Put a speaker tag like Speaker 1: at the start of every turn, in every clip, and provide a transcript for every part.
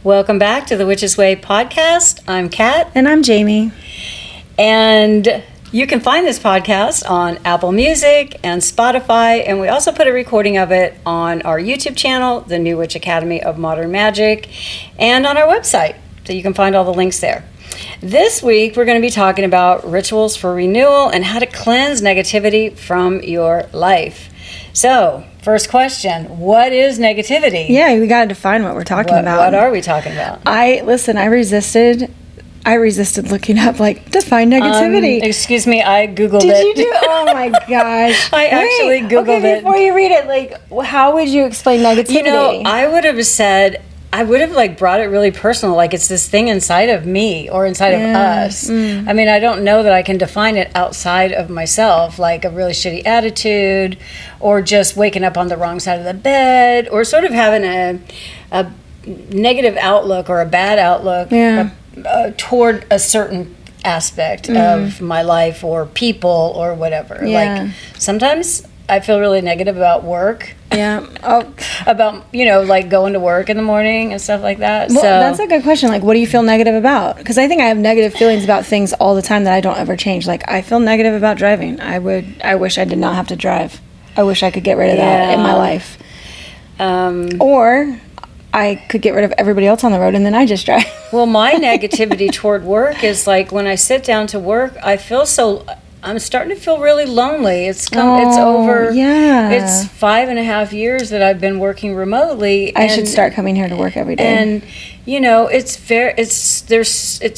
Speaker 1: Welcome back to the Witch's Way podcast. I'm Kat.
Speaker 2: And I'm Jamie.
Speaker 1: And you can find this podcast on Apple Music and Spotify. And we also put a recording of it on our YouTube channel, The New Witch Academy of Modern Magic, and on our website. So you can find all the links there. This week, we're going to be talking about rituals for renewal and how to cleanse negativity from your life. So, first question, what is negativity?
Speaker 2: Yeah, we got to define what we're talking about.
Speaker 1: What are we talking about?
Speaker 2: I resisted looking up, define negativity.
Speaker 1: Excuse me, I Googled it.
Speaker 2: Did you do? Oh my gosh.
Speaker 1: I actually Googled it.
Speaker 2: Before you read it, how would you explain negativity?
Speaker 1: I would have said, brought it really personal, it's this thing inside of me or inside of us. I mean, I don't know that I can define it outside of myself, like a really shitty attitude or just waking up on the wrong side of the bed or sort of having a negative outlook or a bad outlook toward a certain aspect of my life or people or whatever.
Speaker 2: Yeah.
Speaker 1: Sometimes I feel really negative about work.
Speaker 2: Yeah. Oh.
Speaker 1: About, going to work in the morning and stuff like that.
Speaker 2: Well, that's a good question. What do you feel negative about? Because I think I have negative feelings about things all the time that I don't ever change. I feel negative about driving. I wish I did not have to drive. I wish I could get rid of that in my life. Or I could get rid of everybody else on the road and then I just drive.
Speaker 1: Well, my negativity toward work is when I sit down to work, I'm starting to feel really lonely. It's over.
Speaker 2: Yeah.
Speaker 1: It's 5.5 years that I've been working remotely.
Speaker 2: I should start coming here to work every day.
Speaker 1: And it's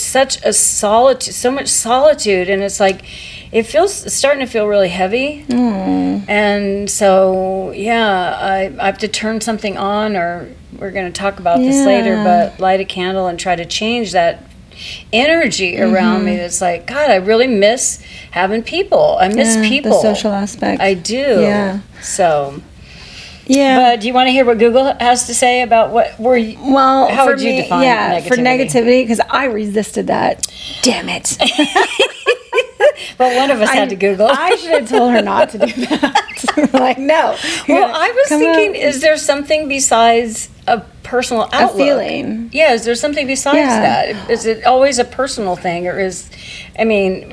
Speaker 1: such a solitude, so much solitude, and it's it's starting to feel really heavy. And so I have to turn something on, or we're going to talk about this later, but light a candle and try to change that energy around me. That's God, I really miss having people. I miss people.
Speaker 2: The social aspect.
Speaker 1: I do.
Speaker 2: Yeah.
Speaker 1: So.
Speaker 2: Yeah.
Speaker 1: But do you want to hear what Google has to say about how would you define negativity?
Speaker 2: For negativity, because I resisted that. Damn it.
Speaker 1: Well, one of us had to Google.
Speaker 2: I should have told her not to do that. No.
Speaker 1: Well, I was thinking, is there something besides a personal outlook?
Speaker 2: A feeling.
Speaker 1: Yeah, is there something besides that? Is it always a personal thing, or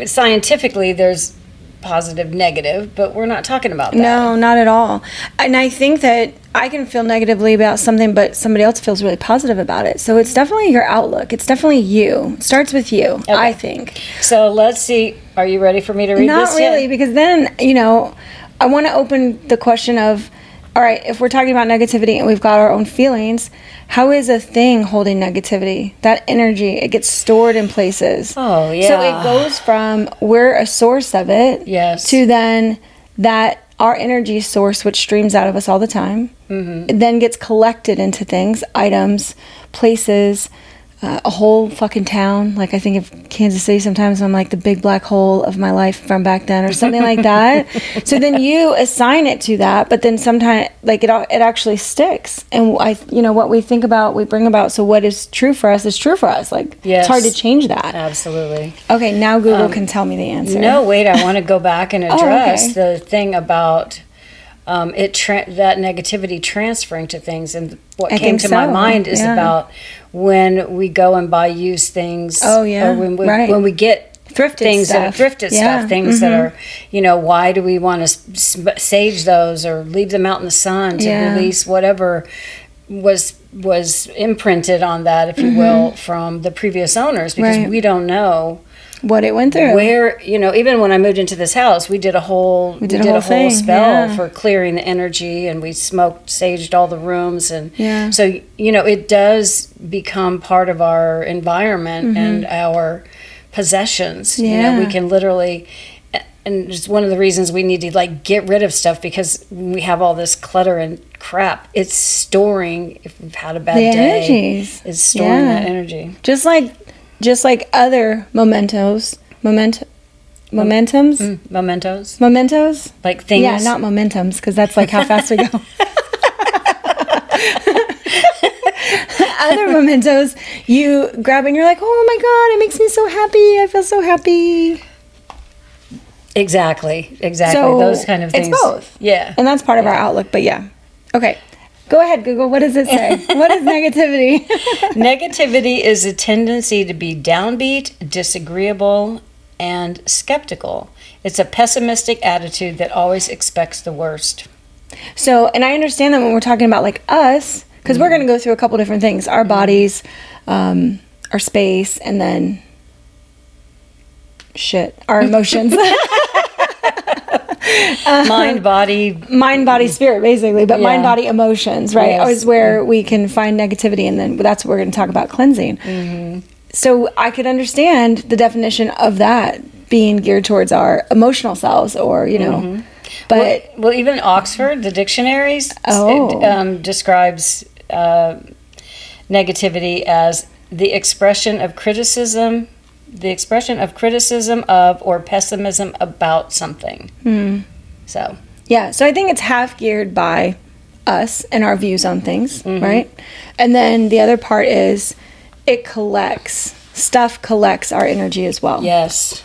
Speaker 1: scientifically there's positive, negative, but we're not talking about that.
Speaker 2: No, not at all. And I think that I can feel negatively about something, but somebody else feels really positive about it. So it's definitely your outlook. It's definitely you. It starts with you, okay. I think.
Speaker 1: So let's see. Are you ready for me to read this?
Speaker 2: Not really, because then, I want to open the question of, all right, if we're talking about negativity and we've got our own feelings, how is a thing holding negativity? That energy, it gets stored in places.
Speaker 1: Oh, yeah.
Speaker 2: So it goes from we're a source of it to then that our energy source, which streams out of us all the time, it then gets collected into things, items, places, a whole fucking town. I think of Kansas City sometimes, I'm the big black hole of my life from back then or something like that. So then you assign it to that, but then sometimes it actually sticks. And what we think about, we bring about. So what is true for us is true for us. It's hard to change that.
Speaker 1: Absolutely.
Speaker 2: Okay, now Google can tell me the answer.
Speaker 1: No, wait, I want to go back and address the thing about that negativity transferring to things, and what came to my mind is about when we go and buy used things.
Speaker 2: Oh yeah,
Speaker 1: or when we get
Speaker 2: thrifted
Speaker 1: things
Speaker 2: stuff.
Speaker 1: Stuff, things that are, why do we want to sage those or leave them out in the sun to release whatever was imprinted on that, if you will, from the previous owners, because we don't know
Speaker 2: what it went through.
Speaker 1: Where, even when I moved into this house, we did a whole spell for clearing the energy, and we saged all the rooms. And so, it does become part of our environment and our possessions. We can literally, and it's one of the reasons we need to get rid of stuff, because we have all this clutter and crap. It's storing, if we've had a bad day,
Speaker 2: energies.
Speaker 1: It's storing that energy.
Speaker 2: Just like other mementos. Mementos? Mementos?
Speaker 1: Like things?
Speaker 2: Yeah, not momentums, because that's how fast we go. Other mementos, you grab and you're oh my God, it makes me so happy. I feel so happy.
Speaker 1: Exactly. So those kind of things.
Speaker 2: It's both.
Speaker 1: Yeah.
Speaker 2: And that's part of our outlook, but yeah. Okay. Go ahead, Google. What does it say? What is negativity?
Speaker 1: Negativity is a tendency to be downbeat, disagreeable, and skeptical. It's a pessimistic attitude that always expects the worst.
Speaker 2: So, and I understand that when we're talking about like us, because we're going to go through a couple different things, our bodies, our space, and then our emotions.
Speaker 1: Mind, body,
Speaker 2: spirit, basically, but mind, body, emotions, right?
Speaker 1: Yes.
Speaker 2: Is where we can find negativity, and then that's what we're going to talk about, cleansing. So I could understand the definition of that being geared towards our emotional selves, or but
Speaker 1: well, even Oxford, the dictionaries describes negativity as the expression of criticism of or pessimism about something. So
Speaker 2: I think it's half geared by us and our views on things, right? And then the other part is stuff collects our energy as well.
Speaker 1: Yes.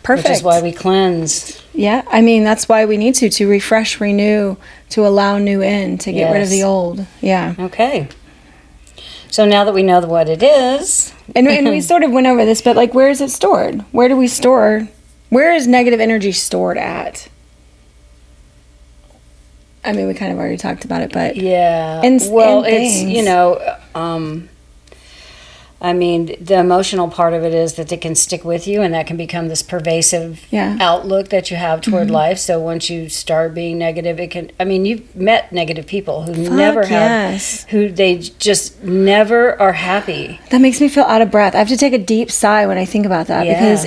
Speaker 1: Perfect. Which is why we cleanse.
Speaker 2: Yeah, I mean, that's why we need to refresh, renew, to allow new in, to get rid of the old. Yeah.
Speaker 1: Okay. So now that we know what it is.
Speaker 2: And we sort of went over this, but like, where is it stored? Where is negative energy stored at? I mean, we kind of already talked about it, but.
Speaker 1: Yeah. It's, I mean, the emotional part of it is that it can stick with you, and that can become this pervasive outlook that you have toward life. So once you start being negative, you've met negative people who who they just never are happy.
Speaker 2: That makes me feel out of breath. I have to take a deep sigh when I think about that, because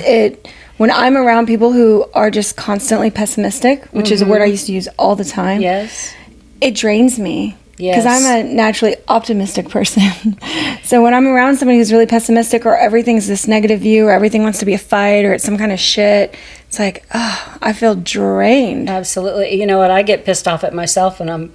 Speaker 2: when I'm around people who are just constantly pessimistic, which is a word I used to use all the time, it drains me. Because I'm a naturally optimistic person. So when I'm around somebody who's really pessimistic, or everything's this negative view, or everything wants to be a fight, or it's some kind of shit, it's like, I feel drained.
Speaker 1: Absolutely. You know what? I get pissed off at myself when I'm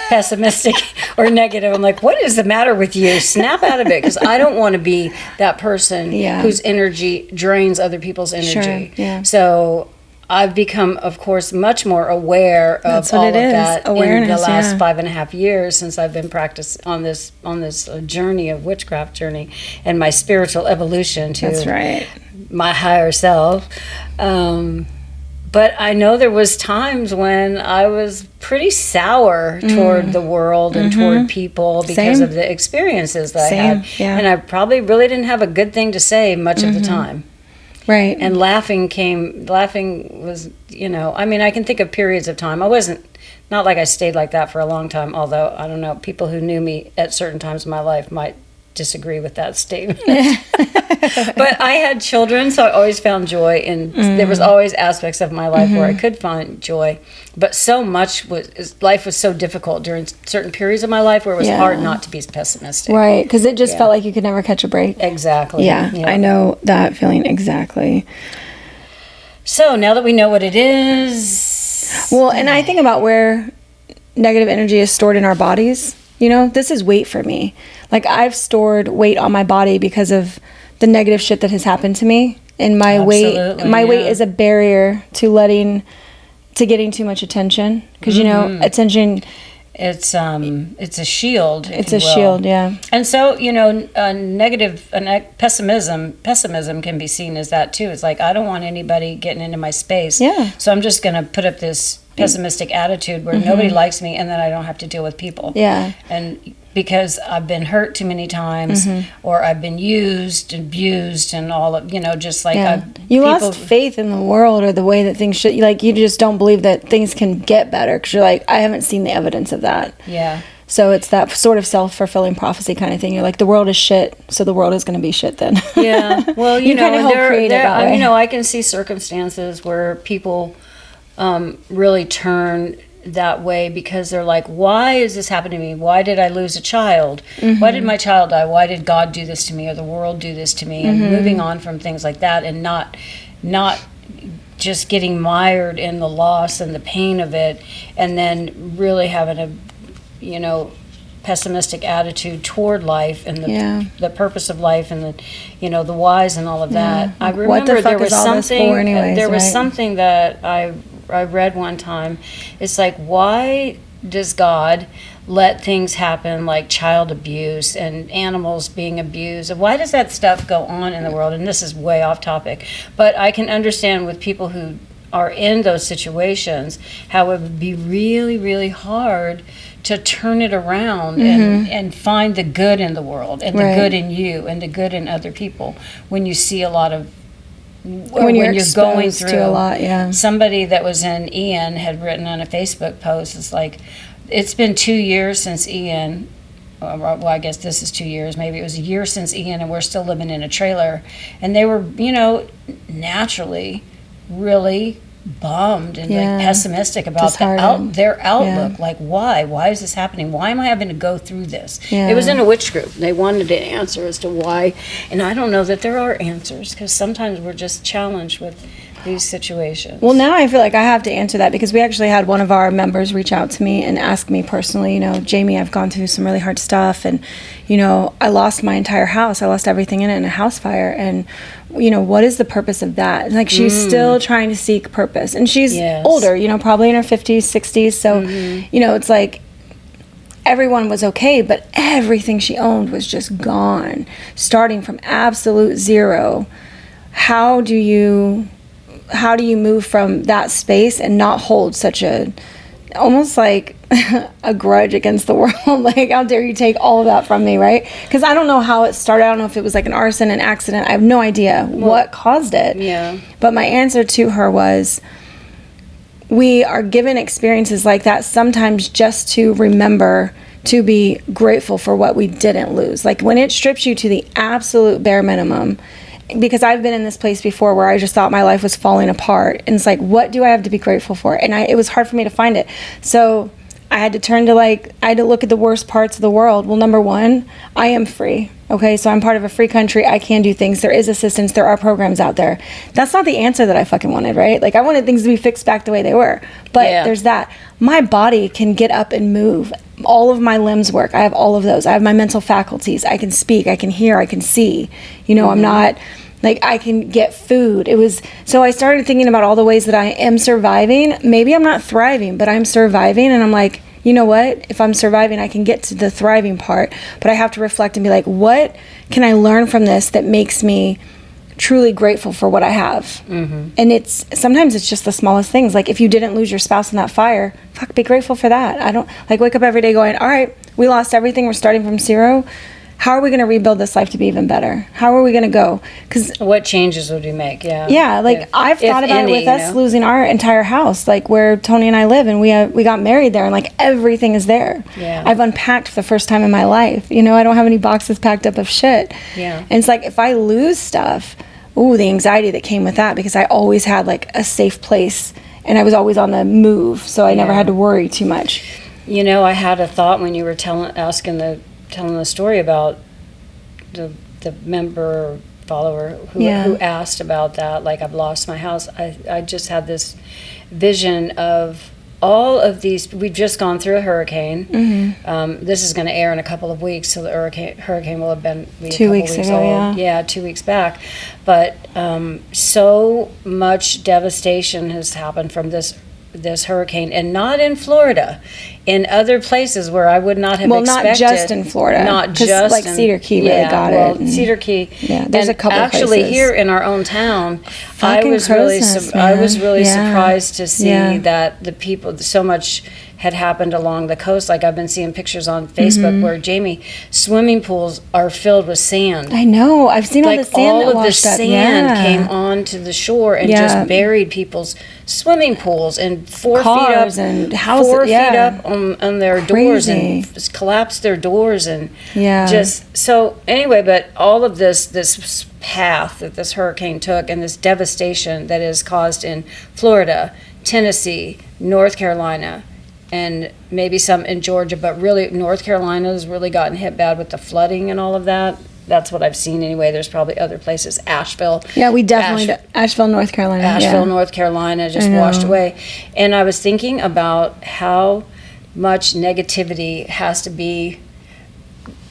Speaker 1: pessimistic or negative. I'm like, what is the matter with you? Snap out of it, because I don't want to be that person whose energy drains other people's energy.
Speaker 2: Sure.
Speaker 1: So I've become, of course, much more aware of all of that in the last 5.5 years since I've been practicing on this journey of witchcraft journey and my spiritual evolution to my higher self. But I know there was times when I was pretty sour toward the world and toward people because of the experiences that I had. Yeah. And I probably really didn't have a good thing to say much of the time.
Speaker 2: Right.
Speaker 1: And laughing was, I can think of periods of time. I wasn't, not like I stayed like that for a long time, although, I don't know, people who knew me at certain times in my life might disagree with that statement. But I had children, so I always found joy, and there was always aspects of my life where I could find joy. But so much life was so difficult during certain periods of my life where it was hard not to be pessimistic.
Speaker 2: Right, because it just felt like you could never catch a break.
Speaker 1: Exactly.
Speaker 2: Yeah, I know that feeling exactly.
Speaker 1: So now that we know what it is.
Speaker 2: Well, and I think about where negative energy is stored in our bodies. This is weight for me. Like, I've stored weight on my body because of the negative shit that has happened to me. And my weight is a barrier to getting too much attention. Because, attention...
Speaker 1: It's a shield.
Speaker 2: It's a shield, yeah.
Speaker 1: And so, pessimism can be seen as that too. It's like, I don't want anybody getting into my space. Yeah. So I'm just going to put up this pessimistic attitude where nobody likes me, and then I don't have to deal with people. Yeah. And because I've been hurt too many times, or I've been used, abused, and all of, just like
Speaker 2: you lost faith in the world or the way that things should. Like, you just don't believe that things can get better because you're like, I haven't seen the evidence of that. Yeah. So it's that sort of self-fulfilling prophecy kind of thing. You're like, the world is shit, so the world is going to be shit then.
Speaker 1: Yeah. Well, you kind of help create it that way. I can see circumstances where people really turn that way because they're like, why is this happening to me? Why did I lose a child? Why did my child die? Why did God do this to me, or the world do this to me? And moving on from things like that, and not just getting mired in the loss and the pain of it, and then really having a pessimistic attitude toward life and the purpose of life, and the whys and all of that. I remember there was something that I read one time. It's like, why does God let things happen like child abuse and animals being abused? Why does that stuff go on in the world? And this is way off topic, but I can understand with people who are in those situations how it would be really, really hard to turn it around and find the good in the world and the good in you and the good in other people when you see a lot of when you're going through
Speaker 2: to a lot. Yeah,
Speaker 1: somebody that was in Ian had written on a Facebook post, it's like, it's been 2 years since Ian, well, I guess this is 2 years, maybe it was a year since Ian, and we're still living in a trailer, and they were, you know, naturally really bummed and like pessimistic about their outlook. Like, why is this happening? Why am I having to go through this? It was in a witch group. They wanted an answer as to why, and I don't know that there are answers, because sometimes we're just challenged with these situations.
Speaker 2: Well, now I feel like I have to answer that, because we actually had one of our members reach out to me and ask me personally, you know, Jamie, I've gone through some really hard stuff, and, you know, I lost my entire house. I lost everything in it in a house fire, and, you know, what is the purpose of that? Like, she's still trying to seek purpose, and she's older, you know, probably in her 50s, 60s, so, you know, it's like, everyone was okay, but everything she owned was just gone, starting from absolute zero. How do you move from that space and not hold such a, almost like a grudge against the world? Like, how dare you take all of that from me, right? Because I don't know how it started. I don't know if it was like an arson, an accident. I have no idea what caused it.
Speaker 1: Yeah.
Speaker 2: But my answer to her was, we are given experiences like that sometimes just to remember to be grateful for what we didn't lose. Like, when it strips you to the absolute bare minimum, because I've been in this place before where I just thought my life was falling apart, and it's like, what do I have to be grateful for? And it was hard for me to find it. So I had to turn to, like, I had to look at the worst parts of the world. Well, number one, I am free. Okay, so I'm part of a free country. I can do things. There is assistance. There are programs out there. That's not the answer that I fucking wanted, right? Like, I wanted things to be fixed back the way they were. But there's that. My body can get up and move. All of my limbs work. I have all of those. I have my mental faculties. I can speak. I can hear. I can see. You know, I'm not, like, I can get food. So I started thinking about all the ways that I am surviving. Maybe I'm not thriving, but I'm surviving. And I'm like, you know what? If I'm surviving, I can get to the thriving part. But I have to reflect and be like, what can I learn from this that makes me truly grateful for what I have? And sometimes it's just the smallest things. Like, if you didn't lose your spouse in that fire, fuck, be grateful for that. I don't, like, wake up every day going, all right, we lost everything. We're starting from zero. How are we going to rebuild this life to be even better? How are we going to go? Because
Speaker 1: what changes would we make?
Speaker 2: Yeah, like, I've thought about it with us losing our entire house, like where Tony and I live, and we got married there, and like everything is there. I've unpacked for the first time in my life. You know, I don't have any boxes packed up of shit. And it's like, if I lose stuff, the anxiety that came with that, because I always had like a safe place, and I was always on the move, so I never had to worry too much.
Speaker 1: You know, I had a thought when you were telling the story about the member follower who asked about that, like, I've lost my house. I just had this vision of all of these. We've just gone through a hurricane. This is going to air in a couple of weeks, so the hurricane will have been
Speaker 2: 2 weeks ago.
Speaker 1: Yeah, 2 weeks back. But so much devastation has happened from this hurricane, and not in Florida, in other places where I would not have expected.
Speaker 2: Not just in Florida.
Speaker 1: Not just
Speaker 2: like Cedar Key really got it.
Speaker 1: Cedar Key.
Speaker 2: Yeah, there's a couple
Speaker 1: actually
Speaker 2: places.
Speaker 1: Here in our own town, I was really surprised to see that the people, so much had happened along the coast. Like, I've been seeing pictures on Facebook where, Jamie, swimming pools are filled with sand.
Speaker 2: I know. I've seen all the sand
Speaker 1: all
Speaker 2: that
Speaker 1: of the sand came onto the shore and just buried people's swimming pools, and 4
Speaker 2: cars
Speaker 1: feet up
Speaker 2: and houses,
Speaker 1: 4 feet up on their doors, and collapsed their doors, and just so anyway. But all of this path that this hurricane took, and this devastation that is caused in Florida, Tennessee, North Carolina, and maybe some in Georgia, but really North Carolina has really gotten hit bad with the flooding and all of that. That's what I've seen anyway. There's probably other places. Asheville.
Speaker 2: Yeah, we definitely Asheville, North Carolina.
Speaker 1: North Carolina just washed away. And I was thinking about how much negativity has to be,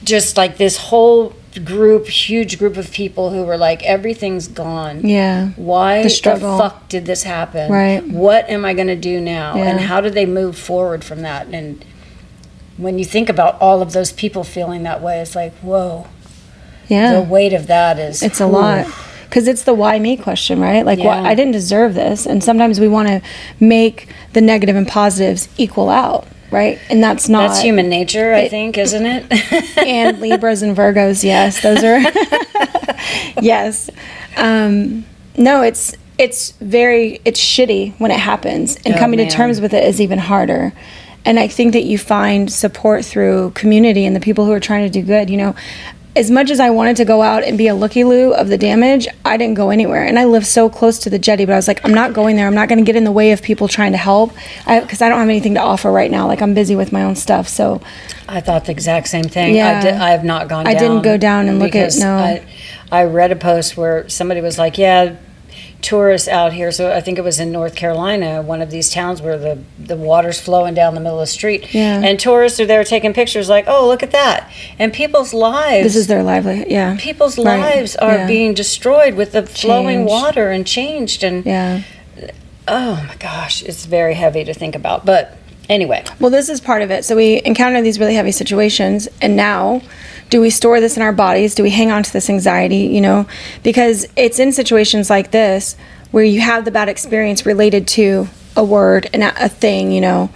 Speaker 1: just like this whole huge group of people who were like, everything's gone.
Speaker 2: Yeah.
Speaker 1: Why the fuck did this happen?
Speaker 2: Right.
Speaker 1: What am I going to do now?
Speaker 2: Yeah.
Speaker 1: And how do they move forward from that? And when you think about all of those people feeling that way, it's like, whoa.
Speaker 2: Yeah.
Speaker 1: The weight of that is...
Speaker 2: It's a lot. Because it's the why me question, right? Like, why, I didn't deserve this. And sometimes we want to make the negative and positives equal out, right? And that's not...
Speaker 1: That's human nature, I think, isn't it?
Speaker 2: And Libras and Virgos, yes. Those are... Yes. No, it's shitty when it happens. And coming to terms with it is even harder. And I think that you find support through community and the people who are trying to do good. You know, as much as I wanted to go out and be a looky-loo of the damage, I didn't go anywhere. And I live so close to the jetty, but I was like, I'm not going there. I'm not going to get in the way of people trying to help, because I don't have anything to offer right now. Like, I'm busy with my own stuff. So
Speaker 1: I thought the exact same thing.
Speaker 2: Yeah.
Speaker 1: I have not gone down.
Speaker 2: I didn't go down and look at, no.
Speaker 1: I read a post where somebody was like, yeah, tourists out here, so I think it was in North Carolina, one of these towns where the water's flowing down the middle of the street, and tourists are there taking pictures like, oh, look at that. And people's lives,
Speaker 2: this is their livelihood. Yeah,
Speaker 1: people's lives are being destroyed with the flowing water and changed. And oh my gosh, it's very heavy to think about. But anyway,
Speaker 2: well, this is part of it. So we encounter these really heavy situations, and now do we store this in our bodies? Do we hang on to this anxiety, you know? Because it's in situations like this where you have the bad experience related to a word and a thing, you know?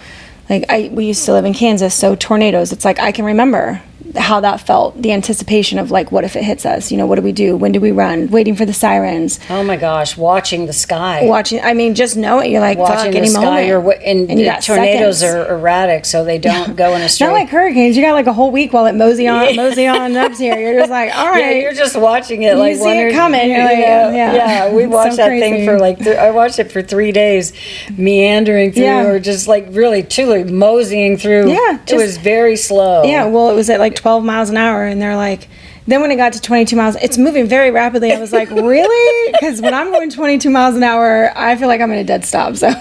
Speaker 2: Like, we used to live in Kansas, so tornadoes, it's like I can remember how that felt, the anticipation of like, what if it hits us? You know, what do we do? When do we run? Waiting for the sirens.
Speaker 1: Oh my gosh, watching the sky.
Speaker 2: I mean, just know it. You're like,
Speaker 1: watching
Speaker 2: fuck, any
Speaker 1: the sky,
Speaker 2: moment.
Speaker 1: And tornadoes seconds. Are erratic, so they don't go in a straight.
Speaker 2: Not like hurricanes. You got like a whole week while it mosey on up here. You're just like, all right.
Speaker 1: Yeah, you're just watching it. Like,
Speaker 2: you see it coming. You're like,
Speaker 1: yeah. We watched that thing for like, I watched it for 3 days, meandering through, or just like really, truly moseying through.
Speaker 2: Yeah.
Speaker 1: It was very slow.
Speaker 2: Yeah, well, it was at like 12 miles an hour. And they're like, then when it got to 22 miles, it's moving very rapidly. I was like, really? Because when I'm going 22 miles an hour, I feel like I'm in a dead stop. So,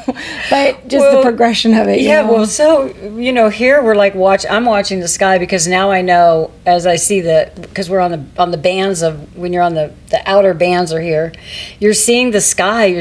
Speaker 2: but just the progression of it.
Speaker 1: Yeah, well, so, you know, here we're like, I'm watching the sky, because now I know, as I see because we're on the bands of, when you're on the outer bands are here, you're seeing the sky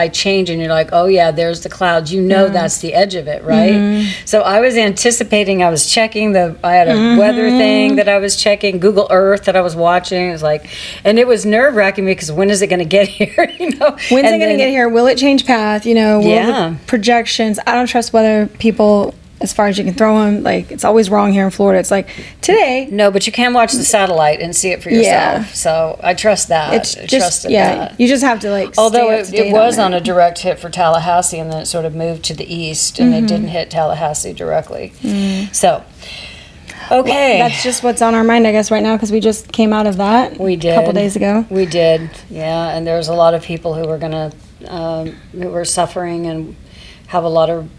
Speaker 1: change, and you're like, oh yeah, there's the clouds. You know, that's the edge of it, right? Mm-hmm. So I was anticipating, I was checking I had a weather thing that I was checking, Google Earth that I was watching. It was like, and it was nerve-wracking because when is it going to get here? You know,
Speaker 2: when's it going to get here? Will it change path? You know, the projections. I don't trust weather people as far as you can throw them. Like, it's always wrong here in Florida. It's like today.
Speaker 1: No, but you can watch the satellite and see it for yourself. Yeah. So I trust that.
Speaker 2: It's just that. You just have to like.
Speaker 1: Although it was on a direct hit for Tallahassee, and then it sort of moved to the east, and it didn't hit Tallahassee directly. So. Okay.
Speaker 2: Well, that's just what's on our mind, I guess, right now, because we just came out of that.
Speaker 1: We did.
Speaker 2: A couple days ago.
Speaker 1: We did, yeah. And there's a lot of people who who were suffering and have a lot of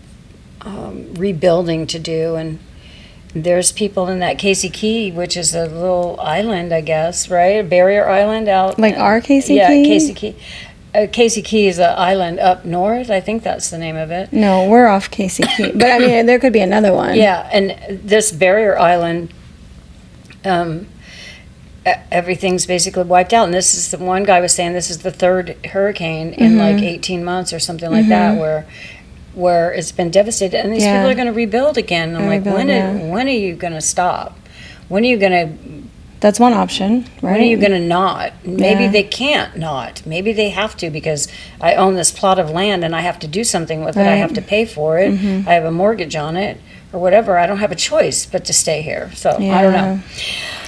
Speaker 1: rebuilding to do. And there's people in that Casey Key, which is a little island, I guess, right? A barrier island out.
Speaker 2: Like our Casey Key?
Speaker 1: Yeah, Casey Key. Casey Key is an island up north. I think that's the name of it.
Speaker 2: No, we're off Casey Key. But, I mean, there could be another one.
Speaker 1: Yeah, and this barrier island, everything's basically wiped out. And this is, one guy was saying, this is the third hurricane in like 18 months or something like that, where it's been devastated. And these people are going to rebuild again. I'm like, when are you going to stop? When are you going to...
Speaker 2: That's one option, right?
Speaker 1: When are you going to not? Maybe they can't not. Maybe they have to, because I own this plot of land and I have to do something with it. I have to pay for it. I have a mortgage on it or whatever. I don't have a choice but to stay here. So I don't know.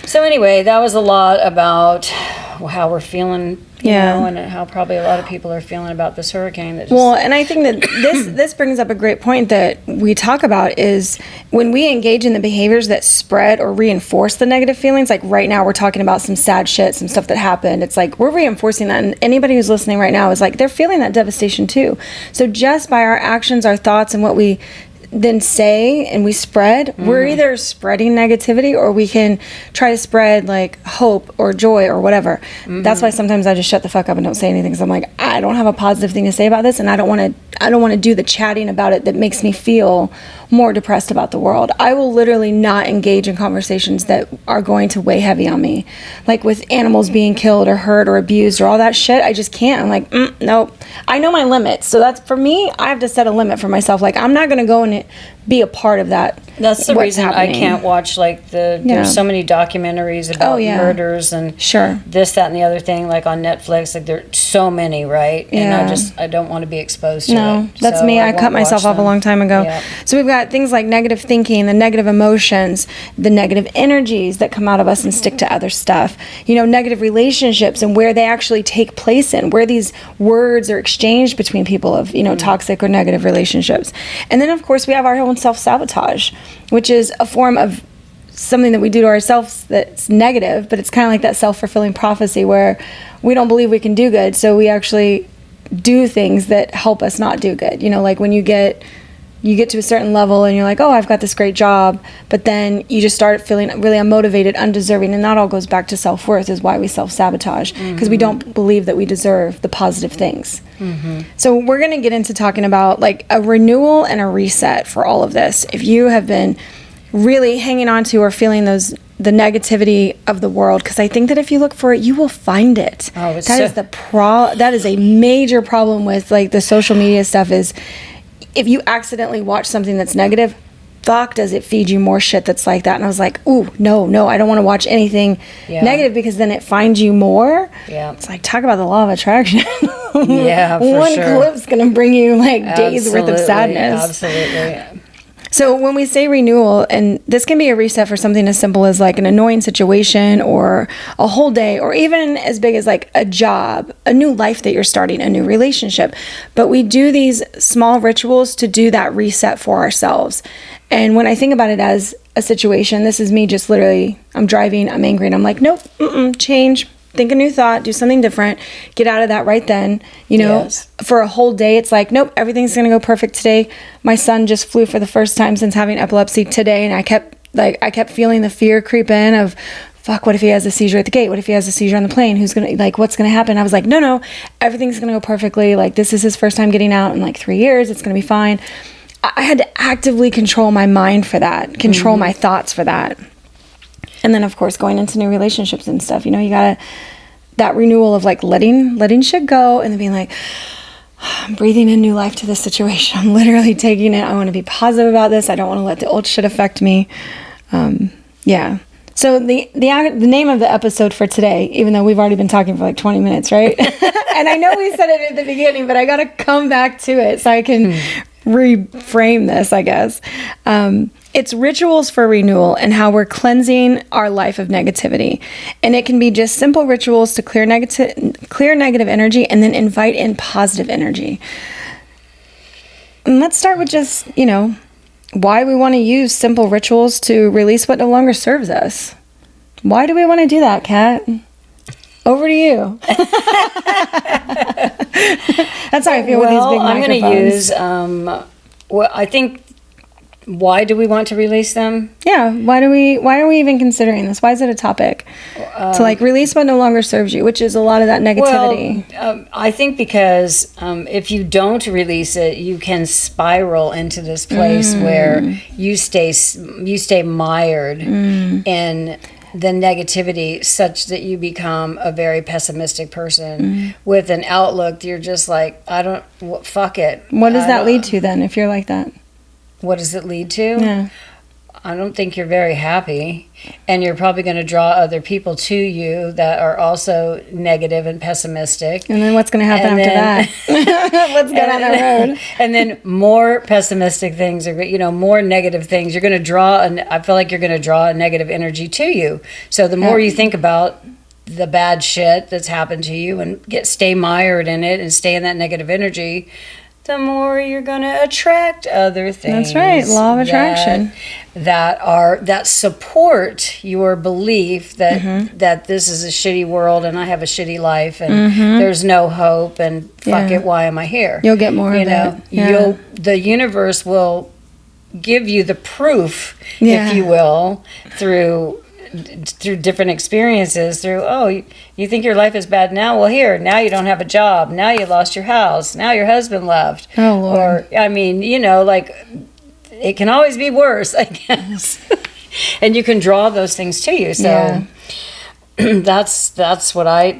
Speaker 1: So anyway, that was a lot about how we're feeling, you know, and how probably a lot of people are feeling about this hurricane. That
Speaker 2: well, and I think that this brings up a great point that we talk about is when we engage in the behaviors that spread or reinforce the negative feelings. Like right now, we're talking about some sad shit, some stuff that happened. It's like we're reinforcing that, and anybody who's listening right now is like they're feeling that devastation too. So just by our actions, our thoughts, and what we then say and we spread, we're either spreading negativity or we can try to spread like hope or joy or whatever. That's why sometimes I just shut the fuck up and don't say anything, because I'm like, I don't have a positive thing to say about this, and I don't want to to do the chatting about it that makes me feel more depressed about the world. I will literally not engage in conversations that are going to weigh heavy on me. Like with animals being killed or hurt or abused or all that shit, I just can't. I'm like, nope. I know my limits. So that's, for me, I have to set a limit for myself. Like, I'm not going to go and be a part of that.
Speaker 1: That's the reason I can't watch, like, there's so many documentaries about murders and this, that, and the other thing, like on Netflix. Like, there's so many, right? And I don't want to be exposed to it.
Speaker 2: No, that's me. I cut myself off a long time ago. Yeah. So we've got things like negative thinking, the negative emotions, the negative energies that come out of us and stick to other stuff. You know, negative relationships and where they actually take place in, where these words are exchanged between people of, you know, toxic or negative relationships. And then, of course, we have our own self-sabotage, which is a form of something that we do to ourselves that's negative, but it's kind of like that self-fulfilling prophecy where we don't believe we can do good, so we actually do things that help us not do good. You know, like when you get to a certain level and you're like, oh, I've got this great job, but then you just start feeling really unmotivated, undeserving, and that all goes back to self-worth, is why we self-sabotage, because we don't believe that we deserve the positive things. So we're going to get into talking about like a renewal and a reset for all of this. If you have been really hanging on to or feeling the negativity of the world, because I think that if you look for it, you will find it. That is a major problem with like the social media stuff, is if you accidentally watch something that's negative, fuck, does it feed you more shit that's like that. And I was like, ooh, no, I don't want to watch anything negative, because then it finds you more. It's like, talk about the law of attraction. One clip's gonna bring you like days worth of sadness.
Speaker 1: Absolutely.
Speaker 2: So when we say renewal, and this can be a reset for something as simple as like an annoying situation or a whole day, or even as big as like a job, a new life that you're starting, a new relationship. But we do these small rituals to do that reset for ourselves. And when I think about it as a situation, this is me just literally, I'm driving, I'm angry, and I'm like, nope, change. Think a new thought, do something different, get out of that right then. You know, for a whole day, it's like, nope, everything's going to go perfect today. My son just flew for the first time since having epilepsy today. And I kept feeling the fear creep in of, fuck, what if he has a seizure at the gate? What if he has a seizure on the plane? What's going to happen? I was like, no, everything's going to go perfectly. Like, this is his first time getting out in like 3 years. It's going to be fine. I had to actively control my mind for that, control my thoughts for that. And then, of course, going into new relationships and stuff, you know, you gotta, that renewal of like letting shit go, and then being like, I'm breathing in new life to this situation. I'm literally taking it. I want to be positive about this. I don't want to let the old shit affect me. So the name of the episode for today, even though we've already been talking for like 20 minutes, right? And I know we said it at the beginning, but I gotta come back to it so I can reframe this, I guess. It's rituals for renewal and how we're cleansing our life of negativity. And it can be just simple rituals to clear negative energy and then invite in positive energy. And let's start with just, you know, why we want to use simple rituals to release what no longer serves us. Why do we want to do that, Kat? Over to you. That's how I feel with these big microphones.
Speaker 1: I'm going to use, I think, why do we want to release them?
Speaker 2: Yeah, why are we even considering this? Why is it a topic? To like release what no longer serves you, which is a lot of that negativity.
Speaker 1: Well, I think because if you don't release it, you can spiral into this place where you stay mired in the negativity, such that you become a very pessimistic person with an outlook. You're just like, fuck it.
Speaker 2: What does that lead to then, if you're like that?
Speaker 1: What does it lead to?
Speaker 2: Yeah.
Speaker 1: I don't think you're very happy, and you're probably going to draw other people to you that are also negative and pessimistic.
Speaker 2: And then what's going to happen after that? What's going on the road?
Speaker 1: And then more pessimistic things, or more negative things. You're going to draw, and I feel like you're going to draw a negative energy to you. So the more you think about the bad shit that's happened to you and stay mired in it and stay in that negative energy, the more you're going to attract other things.
Speaker 2: That's right, law of attraction.
Speaker 1: That support your belief that this is a shitty world and I have a shitty life and there's no hope and fuck it, why am I here?
Speaker 2: You'll get more of it.
Speaker 1: Yeah. The universe will give you the proof, if you will, through through different experiences, through, you think your life is bad now? Well, now you don't have a job. Now you lost your house. Now your husband left.
Speaker 2: Oh, Lord.
Speaker 1: Or, I mean, like, it can always be worse, I guess. And you can draw those things to you. So that's why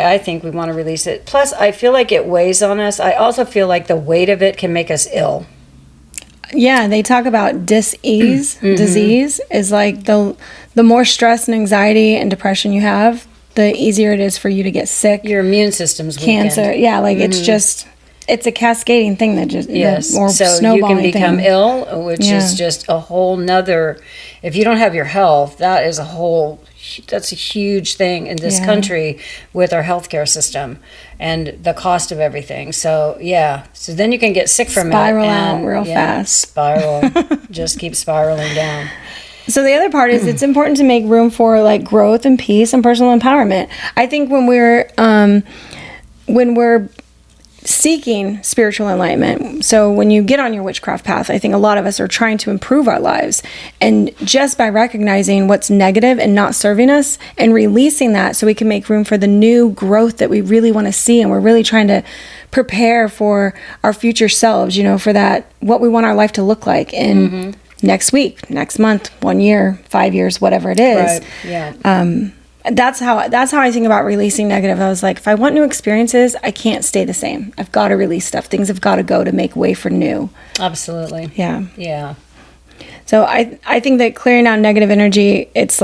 Speaker 1: I think we want to release it. Plus, I feel like it weighs on us. I also feel like the weight of it can make us ill.
Speaker 2: Yeah, they talk about dis-ease, disease is like the more stress and anxiety and depression you have, the easier it is for you to get sick.
Speaker 1: Your immune system's
Speaker 2: cancer.
Speaker 1: weakened.
Speaker 2: Yeah, like it's a cascading thing that just
Speaker 1: or so you can become ill, which is just a whole nother. If you don't have your health, that's a huge thing in this country with our healthcare system and the cost of everything. So so then you can get sick from
Speaker 2: spiral out real fast.
Speaker 1: Spiral, just keep spiraling down.
Speaker 2: So the other part is it's important to make room for like growth and peace and personal empowerment. I think when we're seeking spiritual enlightenment, so when you get on your witchcraft path, I think a lot of us are trying to improve our lives, and just by recognizing what's negative and not serving us and releasing that so we can make room for the new growth that we really want to see, and we're really trying to prepare for our future selves, for that, what we want our life to look like in next week, next month, 1 year, 5 years, whatever it is.
Speaker 1: Right. Yeah.
Speaker 2: That's how I think about releasing negative. I was like, if I want new experiences, I can't stay the same. I've got to release stuff. Things have got to go to make way for new.
Speaker 1: Absolutely.
Speaker 2: Yeah.
Speaker 1: Yeah.
Speaker 2: So I think that clearing out negative energy, it's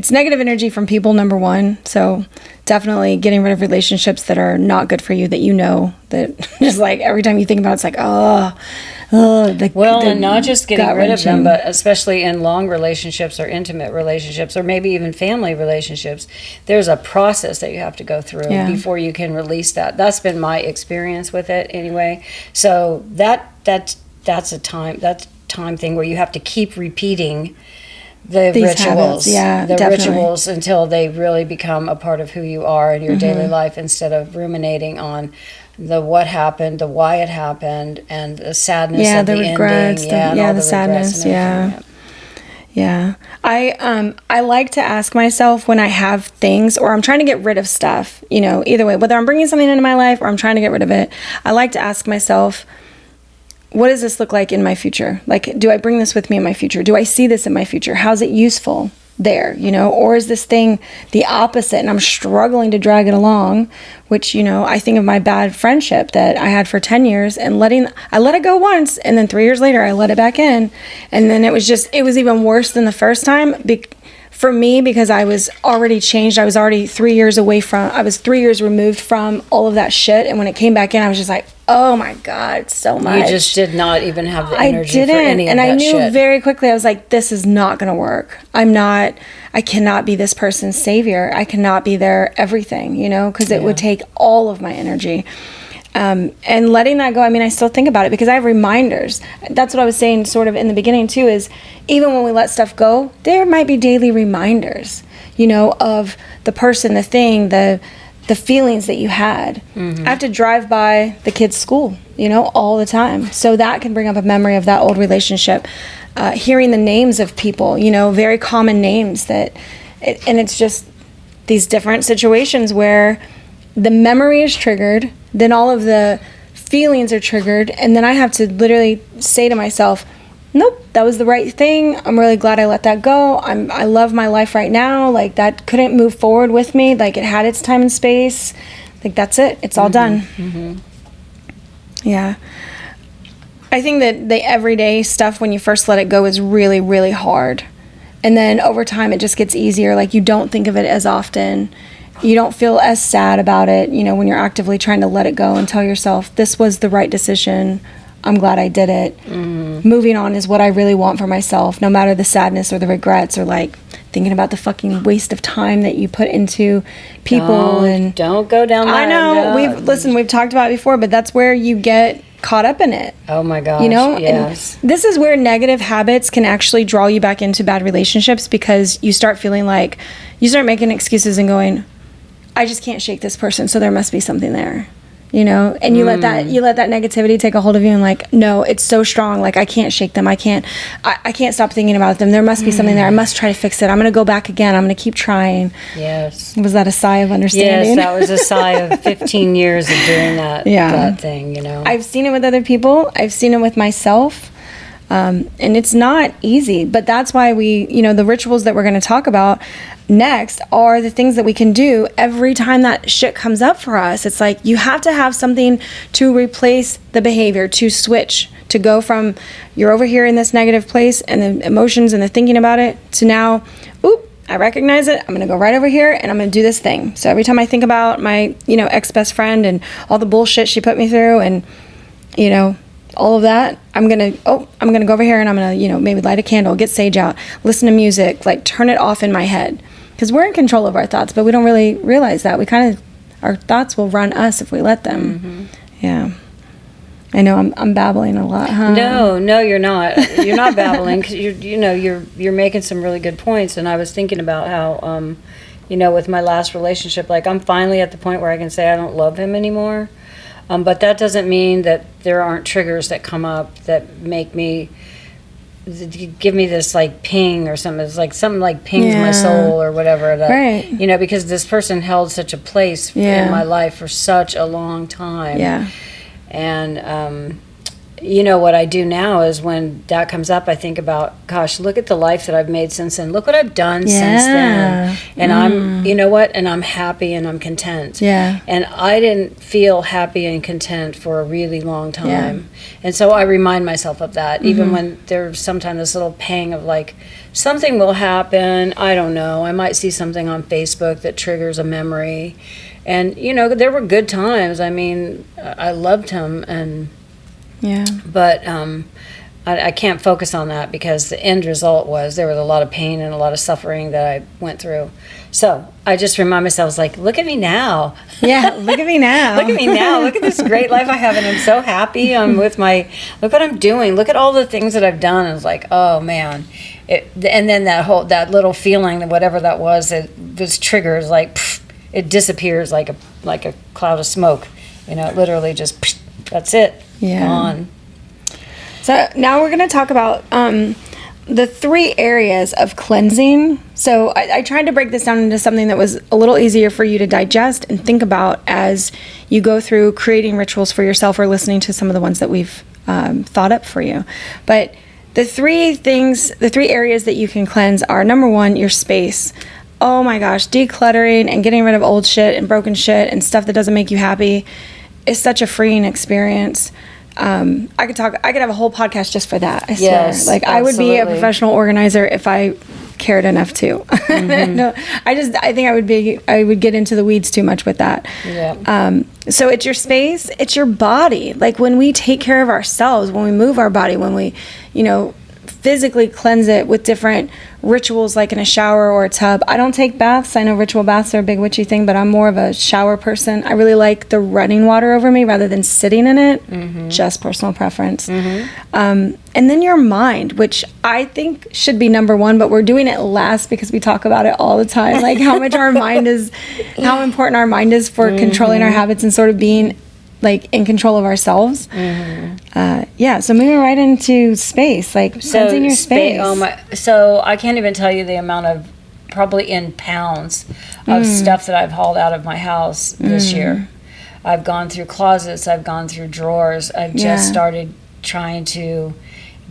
Speaker 2: negative energy from people, number one. So definitely getting rid of relationships that are not good for you, that that just like every time you think about it, it's like,
Speaker 1: and not just getting rid of them, but especially in long relationships or intimate relationships or maybe even family relationships, there's a process that you have to go through before you can release that. That's been my experience with it anyway. So that's a time thing where you have to keep repeating these rituals, rituals until they really become a part of who you are in your daily life, instead of ruminating on the what happened, the why it happened, and the sadness of the
Speaker 2: regrets,
Speaker 1: ending,
Speaker 2: the sadness, I like to ask myself when I have things or I'm trying to get rid of stuff, either way, whether I'm bringing something into my life or I'm trying to get rid of it, I like to ask myself, what does this look like in my future? Like, do I bring this with me in my future? Do I see this in my future? How's it useful there, or is this thing the opposite and I'm struggling to drag it along, which, I think of my bad friendship that I had for 10 years and I let it go once, and then 3 years later I let it back in, and then it was even worse than the first time for me, because I was already changed. I was already 3 years I was 3 years removed from all of that shit, and when it came back in, I was just like, oh my God, so much.
Speaker 1: You just did not even have the energy for any of that shit. And I knew
Speaker 2: very quickly, I was like, this is not going to work. I cannot be this person's savior. I cannot be their everything, because it would take all of my energy. And letting that go, I still think about it because I have reminders. That's what I was saying sort of in the beginning too, is even when we let stuff go, there might be daily reminders, of the person, the thing, the feelings that you had. I have to drive by the kids' school, all the time. So that can bring up a memory of that old relationship. Hearing the names of people, very common names and it's just these different situations where the memory is triggered, then all of the feelings are triggered, and then I have to literally say to myself, nope, that was the right thing. I'm really glad I let that go. I love my life right now. Like, that couldn't move forward with me. Like, it had its time and space. Like, that's it. It's all done. Yeah. I think that the everyday stuff, when you first let it go, is really, really hard. And then over time, it just gets easier. Like, you don't think of it as often. You don't feel as sad about it, when you're actively trying to let it go and tell yourself, this was the right decision. I'm glad I did it. Moving on is what I really want for myself, no matter the sadness or the regrets or like thinking about the fucking waste of time that you put into people.
Speaker 1: Don't go down that.
Speaker 2: I know. We've talked about it before, but that's where you get caught up in it.
Speaker 1: Oh my gosh.
Speaker 2: Yes. And this is where negative habits can actually draw you back into bad relationships, because you start feeling like you start making excuses and going, I just can't shake this person, so there must be something there. you know, and you let that negativity take a hold of you, and like, no, it's so strong, like I can't shake them, I can't stop thinking about them, there must be something there, I must try to fix it, I'm gonna go back again, I'm gonna keep trying.
Speaker 1: Yes.
Speaker 2: Was that a sigh of understanding?
Speaker 1: Yes, that was a sigh of 15 years of doing that thing, you know.
Speaker 2: I've seen it with other people, I've seen it with myself, and it's not easy, but that's why we, you know, the rituals that we're going to talk about next are the things that we can do every time that shit comes up for us. It's like you have to have something to replace the behavior, to switch, to go from you're over here in this negative place and the emotions and the thinking about it to now, oop, I recognize it, I'm going to go right over here and I'm going to do this thing. So every time I think about my, you know, ex-best friend and all the bullshit she put me through and, you know, all of that, I'm gonna go over here and I'm gonna, you know, maybe light a candle, get sage out, listen to music, like turn it off in my head, because we're in control of our thoughts, but we don't really realize that. Our thoughts will run us if we let them. Mm-hmm. Yeah, I know I'm babbling a lot, huh?
Speaker 1: No, you're not. You're not babbling, because you're making some really good points. And I was thinking about how, you know, with my last relationship, like I'm finally at the point where I can say I don't love him anymore. But that doesn't mean that there aren't triggers that come up that make me, give me this like ping or something. It's like something like pings my soul or whatever. That,
Speaker 2: right.
Speaker 1: You know, because this person held such a place in my life for such a long time.
Speaker 2: Yeah.
Speaker 1: And, you know, what I do now is when that comes up, I think about, gosh, look at the life that I've made since then. Look what I've done since then. And I'm, you know what? And I'm happy and I'm content.
Speaker 2: Yeah.
Speaker 1: And I didn't feel happy and content for a really long time. Yeah. And so I remind myself of that, even when there's sometimes this little pang of like, something will happen. I don't know. I might see something on Facebook that triggers a memory. And, you know, there were good times. I mean, I loved him and...
Speaker 2: Yeah.
Speaker 1: But I can't focus on that because the end result was there was a lot of pain and a lot of suffering that I went through. So I just remind myself, like, look at me now.
Speaker 2: Yeah, look at me now.
Speaker 1: Look at me now. Look at this great life I have, and I'm so happy. I'm with look what I'm doing. Look at all the things that I've done. And it's like, oh, man. And then that little feeling, whatever that was, this triggers, like, pff, it disappears like a cloud of smoke. You know, it literally just, pff, that's it.
Speaker 2: Yeah.
Speaker 1: Gone.
Speaker 2: So now we're going to talk about the 3 areas of cleansing. So I tried to break this down into something that was a little easier for you to digest and think about as you go through creating rituals for yourself or listening to some of the ones that we've thought up for you. But the 3 areas that you can cleanse are, number 1, your space. Oh my gosh, decluttering and getting rid of old shit and broken shit and stuff that doesn't make you happy is such a freeing experience. I could have a whole podcast just for that. I swear.
Speaker 1: Yes,
Speaker 2: like
Speaker 1: absolutely.
Speaker 2: I would be a professional organizer if I cared enough to. Mm-hmm. No, I think I would get into the weeds too much with that.
Speaker 1: Yeah.
Speaker 2: So it's your space, it's your body. Like when we take care of ourselves, when we move our body, when we, you know, physically cleanse it with different rituals like in a shower or a tub. I don't take baths. I know ritual baths are a big witchy thing, but I'm more of a shower person. I really like the running water over me rather than sitting in it. Mm-hmm. Just personal preference. Mm-hmm. And then your mind, which I think should be number 1, but we're doing it last because we talk about it all the time. Like how much how important our mind is for controlling our habits and sort of being like in control of ourselves. Mm-hmm. So moving right into space, like cleansing your space.
Speaker 1: So I can't even tell you the amount of, probably in pounds, of stuff that I've hauled out of my house this year. I've gone through closets, I've gone through drawers. I've just started trying to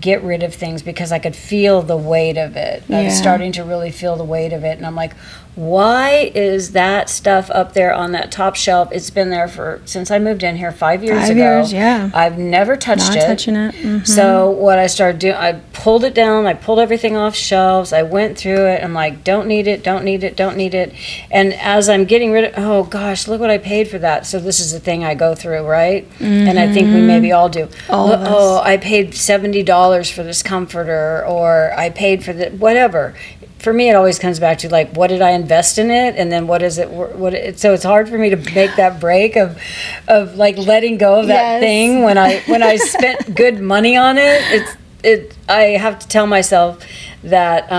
Speaker 1: get rid of things because I could feel the weight of it. I was starting to really feel the weight of it, and I'm like, why is that stuff up there on that top shelf? It's been there since I moved in here 5 years ago.
Speaker 2: 5 years, yeah.
Speaker 1: I've never touched it.
Speaker 2: Not touching it. Mm-hmm.
Speaker 1: So what I started doing, I pulled it down, I pulled everything off shelves, I went through it, I'm like, don't need it. And as I'm getting rid of, oh gosh, look what I paid for that. So this is the thing I go through, right? Mm-hmm. And I think we maybe all do.
Speaker 2: All of us.
Speaker 1: Oh, I paid $70 for this comforter, or I paid for the, whatever. For me, it always comes back to like, what did I invest in it, and then what is it? So it's hard for me to make that break of like letting go of that thing when I spent good money on it. I have to tell myself that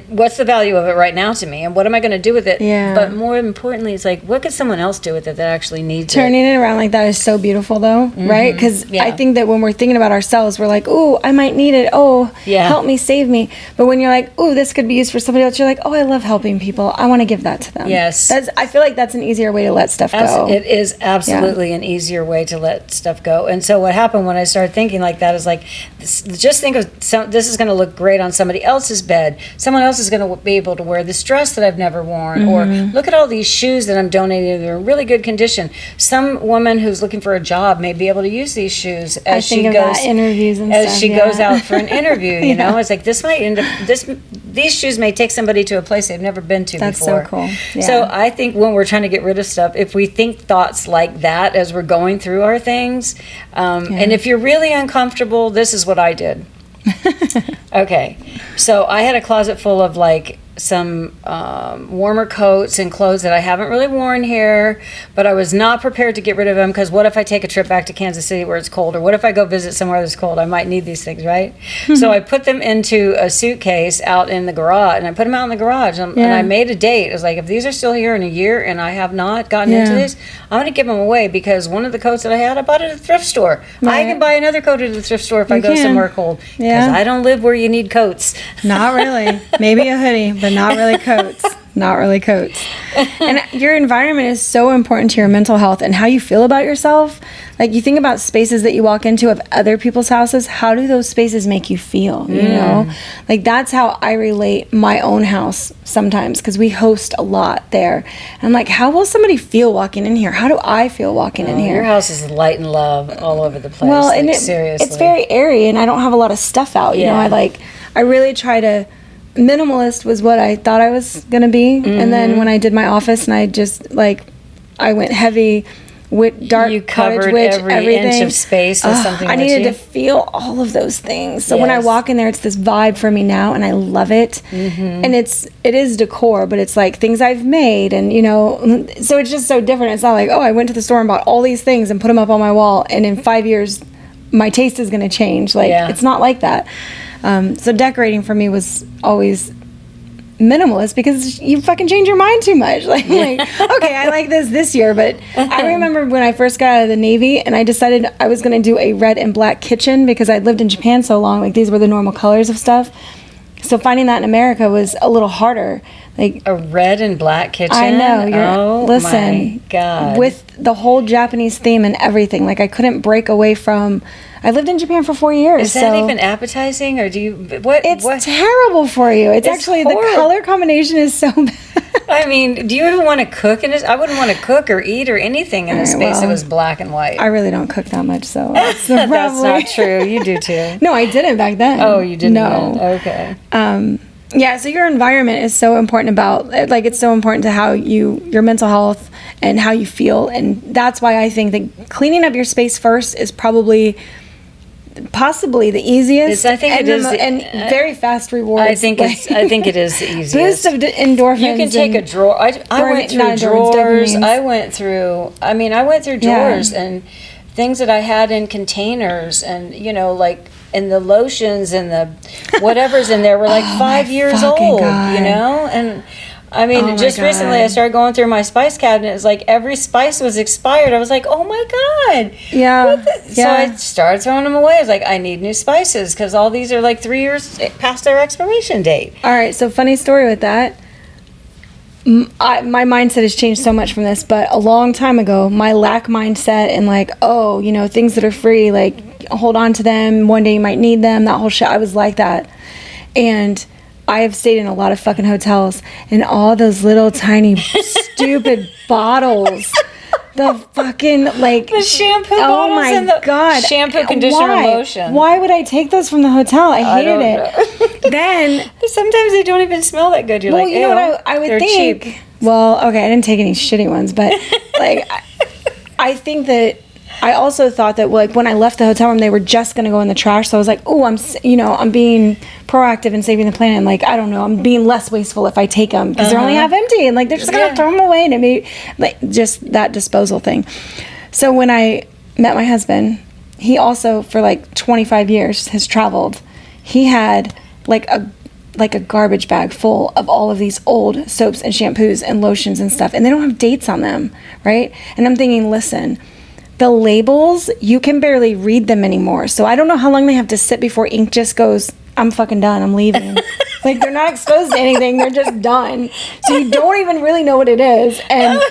Speaker 1: what's the value of it right now to me, and what am I going to do with it?
Speaker 2: Yeah.
Speaker 1: But more importantly, it's like, what could someone else do with it that actually needs
Speaker 2: Turning it around like that is so beautiful, though, right? Because I think that when we're thinking about ourselves, we're like, oh, I might need it. Oh, help me, save me. But when you're like, oh, this could be used for somebody else, you're like, oh, I love helping people. I want to give that to them.
Speaker 1: Yes.
Speaker 2: I feel like that's an easier way to let stuff go.
Speaker 1: It is absolutely an easier way to let stuff go. And so what happened when I started thinking like that is like, just think of this is going to look great on somebody else's bed. Someone else is going to be able to wear this dress that I've never worn, or look at all these shoes that I'm donating. They're in really good condition. Some woman who's looking for a job may be able to use these shoes as she goes
Speaker 2: interviews and
Speaker 1: as
Speaker 2: stuff,
Speaker 1: she goes out for an interview. You know, it's like this might end up these shoes may take somebody to a place they've never been to
Speaker 2: That's
Speaker 1: before.
Speaker 2: so cool. Yeah.
Speaker 1: So I think when we're trying to get rid of stuff, if we think thoughts like that as we're going through our things, and if you're really uncomfortable, this is what I did. Okay, so I had a closet full of like some warmer coats and clothes that I haven't really worn here, but I was not prepared to get rid of them, because what if I take a trip back to Kansas City where it's cold, or what if I go visit somewhere that's cold? I might need these things, right? So I put them into a suitcase out in the garage, and I put them out in the garage, and I made a date. It was like, if these are still here in a year and I have not gotten into these, I'm going to give them away, because one of the coats that I had, I bought it at a thrift store. I can buy another coat at a thrift store if I go somewhere cold, because I don't live where you need coats.
Speaker 2: Not really. Maybe a hoodie, but not really coats. Not really coats. And your environment is so important to your mental health and how you feel about yourself. Like, you think about spaces that you walk into of other people's houses. How do those spaces make you feel? You know, like, that's how I relate my own house sometimes, because we host a lot there. And I'm like, how will somebody feel walking in here? How do I feel walking in here?
Speaker 1: Your house is light and love all over the place.
Speaker 2: Well,
Speaker 1: like,
Speaker 2: and
Speaker 1: seriously,
Speaker 2: it's very airy, and I don't have a lot of stuff out. You know, I really try to. Minimalist was what I thought I was gonna be, and then when I did my office, and I just I went heavy with dark cottage witch, everything.
Speaker 1: Inch of space is something.
Speaker 2: I needed to feel all of those things. So when I walk in there, it's this vibe for me now, and I love it. And it is decor, but it's like things I've made, and you know, so it's just so different. It's not like, oh, I went to the store and bought all these things and put them up on my wall, and in 5 years, my taste is gonna change. It's not like that. So decorating for me was always minimalist, because you fucking change your mind too much. Okay, I like this year, but I remember when I first got out of the Navy and I decided I was going to do a red and black kitchen, because I'd lived in Japan so long, like these were the normal colors of stuff. So finding that in America was a little harder. Like
Speaker 1: a red and black kitchen.
Speaker 2: I know.
Speaker 1: Listen, my God.
Speaker 2: With the whole Japanese theme and everything, like I couldn't break away from. I lived in Japan for 4 years.
Speaker 1: Is that even appetizing, or do you? What?
Speaker 2: It's terrible for you. It's actually horrible. The color combination is so bad.
Speaker 1: I mean, do you even want to cook in this? I wouldn't want to cook or eat or anything in a space that was black and white.
Speaker 2: I really don't cook that much, so that's
Speaker 1: not true. You do too.
Speaker 2: No, I didn't back then.
Speaker 1: Oh, you didn't?
Speaker 2: No.
Speaker 1: Then. Okay.
Speaker 2: Yeah, so your environment is so important it's so important to how your mental health and how you feel. And that's why I think that cleaning up your space first is possibly the easiest.
Speaker 1: I think it is,
Speaker 2: and very fast rewards.
Speaker 1: I think it is the easiest.
Speaker 2: Boost of endorphins.
Speaker 1: You can take a drawer. I went through drawers. I went through drawers and things that I had in containers, and and the lotions and the whatever's in there were like 5 years old,
Speaker 2: God.
Speaker 1: And I mean, just recently I started going through my spice cabinet. It's like every spice was expired. I was like, oh my God.
Speaker 2: Yeah.
Speaker 1: So I started throwing them away. I was like, I need new spices, because all these are like 3 years past their expiration date.
Speaker 2: All right. So funny story with that. My mindset has changed so much from this, but a long time ago, my lack mindset and things that are free, hold on to them. One day you might need them. That whole shit. I was like that. And I have stayed in a lot of fucking hotels, and all those little tiny stupid bottles. The fucking
Speaker 1: the shampoo bottles.
Speaker 2: Oh my
Speaker 1: and the
Speaker 2: God.
Speaker 1: Shampoo, conditioner, lotion.
Speaker 2: Why would I take those from the hotel? I hated it. Then
Speaker 1: sometimes they don't even smell that good. You're like,
Speaker 2: you know what I would think. Cheap. Well, okay, I didn't take any shitty ones, but I think that I also thought that when I left the hotel room, they were just going to go in the trash. So I was like, oh, I'm being proactive and saving the planet. I don't know, I'm being less wasteful if I take them, because they're only half empty, and they're just going to throw them away, and it may just that disposal thing. So when I met my husband, he also for 25 years has traveled. He had like a garbage bag full of all of these old soaps and shampoos and lotions and stuff, and they don't have dates on them, right? And I'm thinking, listen, the labels, you can barely read them anymore. So I don't know how long they have to sit before ink just goes, I'm fucking done, I'm leaving. Like, they're not exposed to anything, they're just done. So you don't even really know what it is. And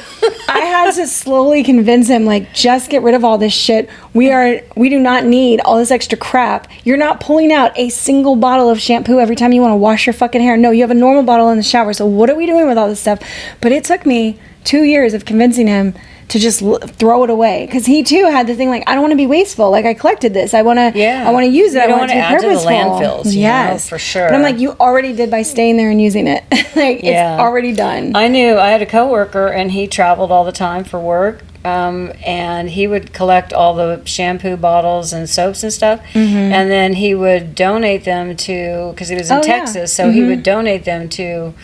Speaker 2: I had to slowly convince him, like, just get rid of all this shit. We do not need all this extra crap. You're not pulling out a single bottle of shampoo every time you want to wash your fucking hair. No, you have a normal bottle in the shower. So what are we doing with all this stuff? But it took me 2 years of convincing him to just throw it away, because he too had the thing like, I don't want to be wasteful. Like, I collected this. I want to use it. I want it to be purposeful.
Speaker 1: To the landfills. Yes, for sure.
Speaker 2: But I'm like, you already did by staying there and using it. Like, it's already done.
Speaker 1: I knew. I had a coworker, and he traveled all the time for work. And he would collect all the shampoo bottles and soaps and stuff, and then he would donate them to, because he was in Texas, so he would donate them to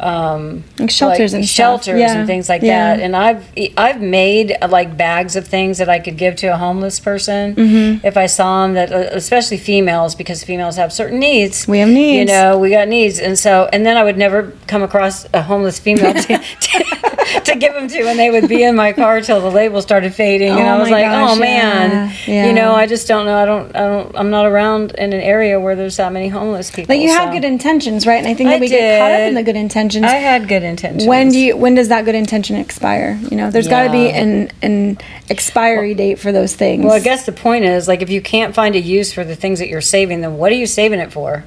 Speaker 2: like shelters and
Speaker 1: things like that. And I've made like bags of things that I could give to a homeless person if I saw them, that especially females, because females have certain needs.
Speaker 2: We have needs.
Speaker 1: You know, we got needs. And then I would never come across a homeless female to give them to, and they would be in my car till the label started fading, and I was like, gosh, oh man, you know, I just don't know. I'm not around in an area where there's that many homeless people.
Speaker 2: But you have good intentions, right? And I think that we get caught up in the good intentions.
Speaker 1: I had good intentions.
Speaker 2: When does that good intention expire? You know, there's got to be an expiry date for those things.
Speaker 1: Well, I guess the point is, like, if you can't find a use for the things that you're saving, then what are you saving it for?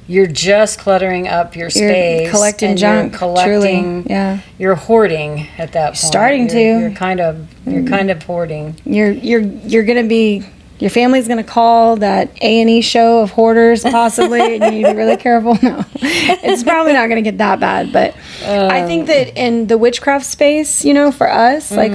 Speaker 1: You're just cluttering up your space.
Speaker 2: You're collecting junk. Truly. Yeah.
Speaker 1: You're hoarding at that point. You're kind of hoarding.
Speaker 2: You're gonna be. Your family's going to call that A&E show of hoarders, possibly, and you need to be really careful. No, it's probably not going to get that bad. But I think that in the witchcraft space, you know, for us, like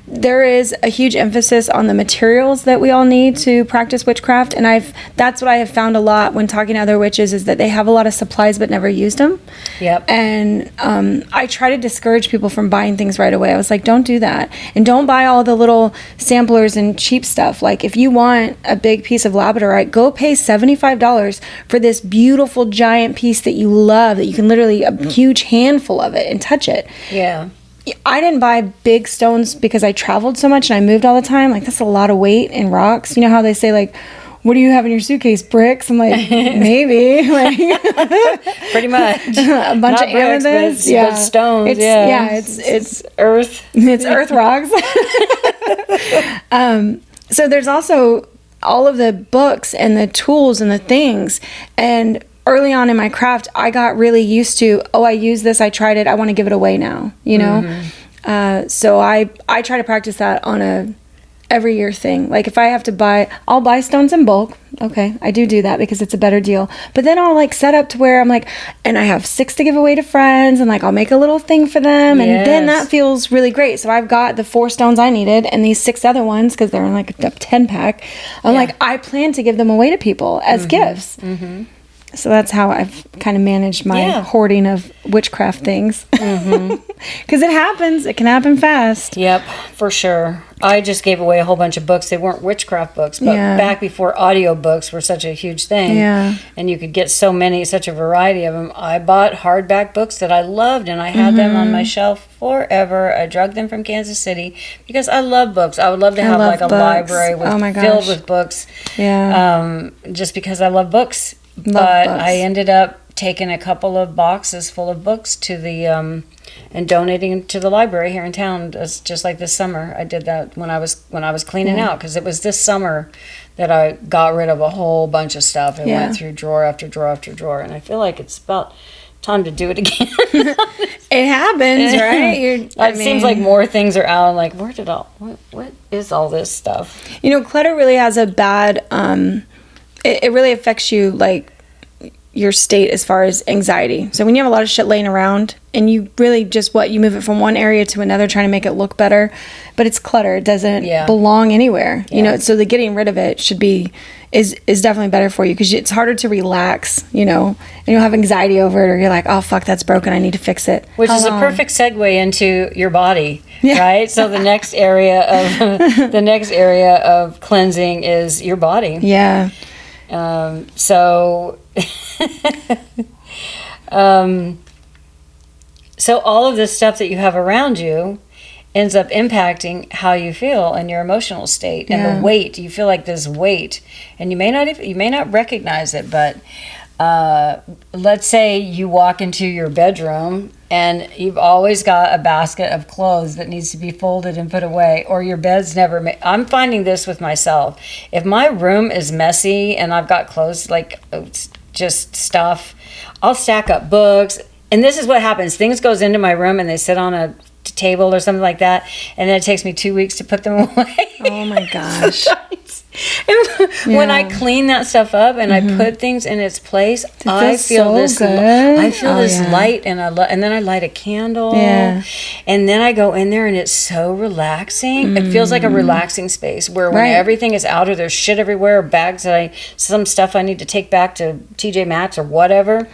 Speaker 2: there is a huge emphasis on the materials that we all need to practice witchcraft. And that's what I have found a lot when talking to other witches, is that they have a lot of supplies but never used them.
Speaker 1: Yep.
Speaker 2: And I try to discourage people from buying things right away. I was like, don't do that. And don't buy all the little samplers and cheap stuff. Like, if you want a big piece of labradorite, go pay $75 for this beautiful giant piece that you love, that you can literally a huge handful of it and touch it.
Speaker 1: Yeah.
Speaker 2: I didn't buy big stones because I traveled so much and I moved all the time. Like, that's a lot of weight in rocks. You know how they say, like, what do you have in your suitcase? Bricks? I'm like, maybe. Like,
Speaker 1: pretty much.
Speaker 2: A bunch of amethyst.
Speaker 1: But stones.
Speaker 2: It's
Speaker 1: earth.
Speaker 2: It's earth rocks. So there's also all of the books and the tools and the things. And early on in my craft, I got really used to, I use this, I tried it, I want to give it away now, you know? So I try to practice that on a every year thing. Like, if I have to buy, I'll buy stones in bulk. Okay, I do that because it's a better deal. But then I'll like set up to where I'm like, and I have 6 to give away to friends, and like I'll make a little thing for them, and then that feels really great. So I've got the 4 stones I needed and these 6 other ones, because they're in like a 10-pack. I'm like, I plan to give them away to people as gifts. So that's how I've kind of managed my hoarding of witchcraft things. Because it happens. It can happen fast.
Speaker 1: Yep, for sure. I just gave away a whole bunch of books. They weren't witchcraft books, but back before audio books were such a huge thing, and you could get such a variety of them, I bought hardback books that I loved, and I had them on my shelf forever. I drugged them from Kansas City because I love books. I would love to have like a library filled with books, just because I love books. But I ended up taking a couple of boxes full of books to the and donating them to the library here in town. Just like this summer, I did that when I was cleaning out, because it was this summer that I got rid of a whole bunch of stuff and went through drawer after drawer after drawer. And I feel like it's about time to do it again.
Speaker 2: It happens, right?
Speaker 1: It seems like more things are out. I'm like, what is all this stuff?
Speaker 2: You know, clutter really has a bad. It really affects you, like, your state as far as anxiety. So when you have a lot of shit laying around and you really just you move it from one area to another trying to make it look better, but it's clutter. It doesn't belong anywhere. You know, so the getting rid of it is definitely better for you, because it's harder to relax, you know, and you'll have anxiety over it, or you're like, oh fuck, that's broken, I need to fix it.
Speaker 1: Which is a perfect segue into your body, right? So the next area of cleansing is your body.
Speaker 2: Yeah.
Speaker 1: So So all of this stuff that you have around you ends up impacting how you feel and your emotional state and the weight. You feel like this weight, and you may not recognize it, but let's say you walk into your bedroom and you've always got a basket of clothes that needs to be folded and put away, or your bed's never made. I'm finding this with myself. If my room is messy and I've got clothes, like just stuff, I'll stack up books. And this is what happens. Things goes into my room and they sit on a table or something like that, and then it takes me 2 weeks to put them away.
Speaker 2: Oh my gosh.
Speaker 1: When I clean that stuff up and I put things in its place, I feel
Speaker 2: so
Speaker 1: this
Speaker 2: good.
Speaker 1: I feel this light, and and then I light a candle, and then I go in there and it's so relaxing. It feels like a relaxing space where when everything is out, or there's shit everywhere, bags some stuff I need to take back to TJ Maxx or whatever.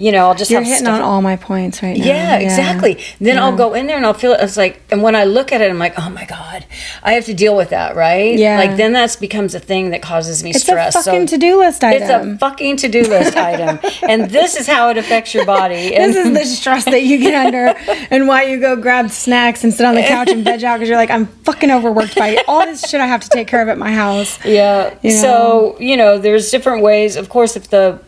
Speaker 1: I'll just
Speaker 2: You're hitting on all my points right now.
Speaker 1: Yeah, exactly. Then I'll go in there and I'll feel it's like, and when I look at it, I'm like, oh my God, I have to deal with that, right?
Speaker 2: Yeah.
Speaker 1: Like then that becomes a thing that causes me stress.
Speaker 2: It's a fucking to-do list item.
Speaker 1: It's a fucking to-do list item. And this is how it affects your body.
Speaker 2: This is the stress that you get under, and why you go grab snacks and sit on the couch and veg out, because you're like, I'm fucking overworked by all this shit I have to take care of at my house.
Speaker 1: Yeah. So, there's different ways. Of course, if the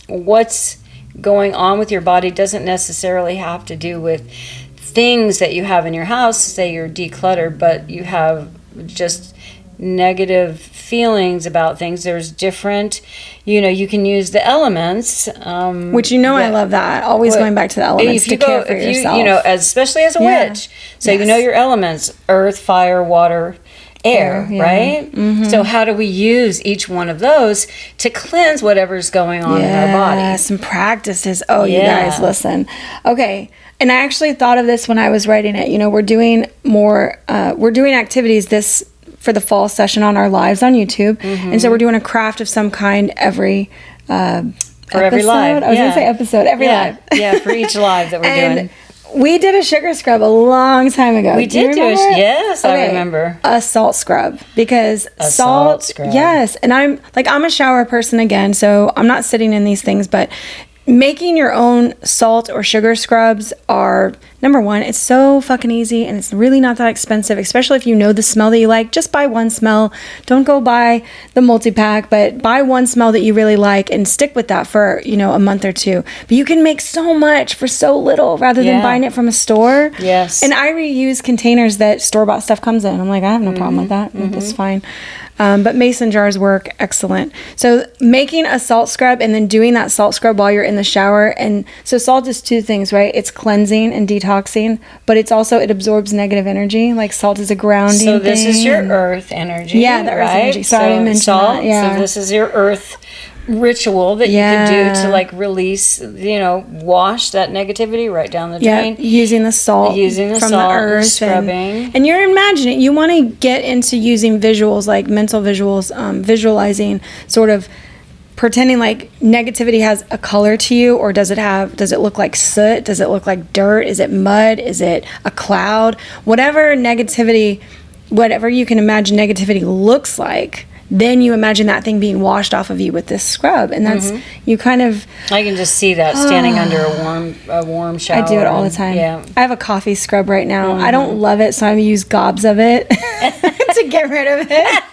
Speaker 1: what's going on with your body doesn't necessarily have to do with things that you have in your house, say you're decluttered, but you have just negative feelings about things. There's different, you can use the elements.
Speaker 2: Which I love that. Always going back to the elements to care for yourself.
Speaker 1: Especially as a witch. So your elements, earth, fire, water, air, right? Mm-hmm. So how do we use each one of those to cleanse whatever's going on in our body?
Speaker 2: Some practices. Oh, you guys, listen. Okay. And I actually thought of this when I was writing it. We're doing we're doing activities for the fall session on our lives on YouTube. Mm-hmm. And so we're doing a craft of some kind every
Speaker 1: every live.
Speaker 2: I was going to say episode, every live.
Speaker 1: Yeah, for each live that we're doing.
Speaker 2: We did a sugar scrub a long time ago.
Speaker 1: We did do it. Yes, I remember.
Speaker 2: A salt scrub, because
Speaker 1: salt scrub.
Speaker 2: Yes, and I'm a shower person again, so I'm not sitting in these things, but making your own salt or sugar scrubs are, number one, it's so fucking easy, and it's really not that expensive, especially if you know the smell that you like. Just buy one smell. Don't go buy the multi-pack, but buy one smell that you really like and stick with that for, a month or two. But you can make so much for so little rather than buying it from a store.
Speaker 1: Yes.
Speaker 2: And I reuse containers that store-bought stuff comes in. I'm like, I have no problem with that. Mm-hmm. It's fine. But mason jars work excellent. So making a salt scrub and then doing that salt scrub while you're in the shower. And so salt is two things, right? It's cleansing and detoxing, but it absorbs negative energy. Like salt is a grounding thing.
Speaker 1: So this is your earth energy.
Speaker 2: Yeah, the earth energy. Sorry, I didn't mention
Speaker 1: salt,
Speaker 2: that. Yeah.
Speaker 1: So this is your earth ritual that you can do to release, wash that negativity right down the drain.
Speaker 2: Using the salt from the earth,
Speaker 1: scrubbing.
Speaker 2: And you're imagining, you want to get into using visuals, like mental visuals, visualizing, sort of pretending like negativity has a color to you, or does it look like soot? Does it look like dirt? Is it mud? Is it a cloud? Whatever you can imagine negativity looks like, then you imagine that thing being washed off of you with this scrub, and that's you kind of.
Speaker 1: I can just see that standing under a warm shower.
Speaker 2: I do it all the time.
Speaker 1: Yeah,
Speaker 2: I have a coffee scrub right now. I don't love it, so I use gobs of it to get rid of it.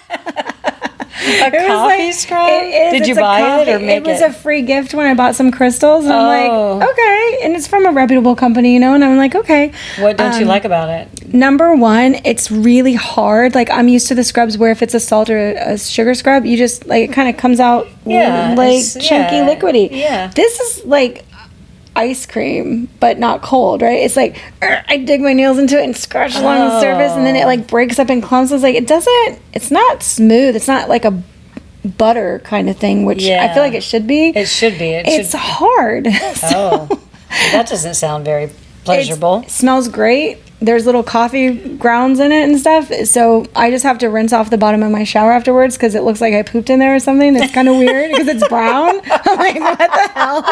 Speaker 1: A coffee scrub? Did you buy it or make it?
Speaker 2: It was a free gift when I bought some crystals. And I'm like, okay. And it's from a reputable company, and I'm like, okay.
Speaker 1: What don't you like about it?
Speaker 2: Number one, it's really hard. Like, I'm used to the scrubs where if it's a salt or a sugar scrub, you just, it kind of comes out chunky, liquidy.
Speaker 1: Yeah.
Speaker 2: This is like ice cream, but not cold, right? It's like I dig my nails into it and scratch along the surface, and then it breaks up in clumps. It's like it's not smooth. It's not like a butter kind of thing, which I feel like it should be.
Speaker 1: It should be.
Speaker 2: It's hard.
Speaker 1: That doesn't sound very pleasurable.
Speaker 2: It smells great. There's little coffee grounds in it and stuff. So I just have to rinse off the bottom of my shower afterwards because it looks like I pooped in there or something. It's kind of weird because it's brown. I'm like, what the hell?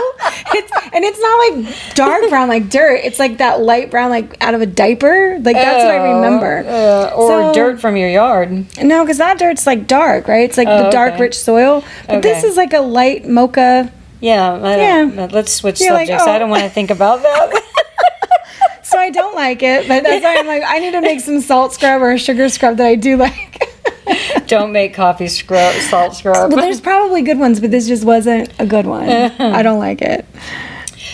Speaker 2: It's not like dark brown like dirt. It's like that light brown like out of a diaper. Like that's what I remember.
Speaker 1: Or dirt from your yard.
Speaker 2: No, because that dirt's like dark, right? It's like the dark, rich soil. But this is like a light mocha
Speaker 1: Let's switch subjects. I don't want to think about that.
Speaker 2: So I don't like it, but that's why I'm like, I need to make some salt scrub or a sugar scrub that I do like.
Speaker 1: Don't make coffee salt scrub.
Speaker 2: Well, there's probably good ones, but this just wasn't a good one. I don't like it.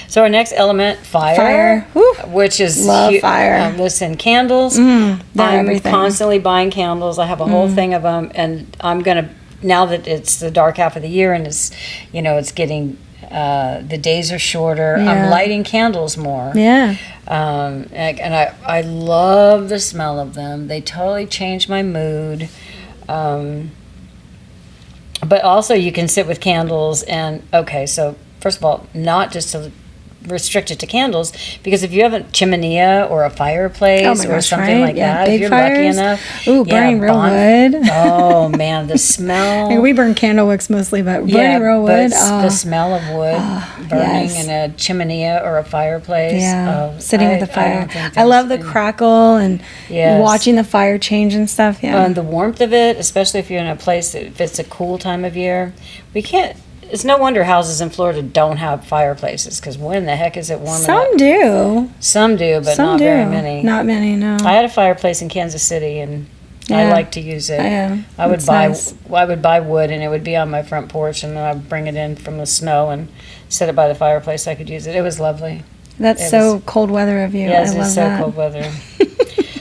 Speaker 1: So our next element, fire. Which is
Speaker 2: love fire.
Speaker 1: Listen, candles. I'm constantly buying candles. I have a whole thing of them, and I'm gonna, now that it's the dark half of the year and it's getting the days are shorter. I'm lighting candles more. And I love the smell of them. They totally change my mood. But also you can sit with candles and so first of all, not just to restrict it to candles, because if you have a chimenea or a fireplace or something like that, if you're lucky enough,
Speaker 2: burning real wood.
Speaker 1: Oh man, the smell.
Speaker 2: We burn candle wicks mostly, but burning real wood.
Speaker 1: The smell of wood burning in a chimenea or a fireplace.
Speaker 2: Sitting with the fire. I love the crackle and watching the fire change and stuff.
Speaker 1: And the warmth of it, especially if you're in a place that if it's a cool time of year, it's no wonder houses in Florida don't have fireplaces, because when the heck is it warm enough? Some do, but not very many.
Speaker 2: Not many, no.
Speaker 1: I had a fireplace in Kansas City, and I like to use it. I would buy wood, and it would be on my front porch, and then I'd bring it in from the snow and set it by the fireplace so I could use it. It was lovely.
Speaker 2: That's cold weather of you.
Speaker 1: Yes, it's so cold weather.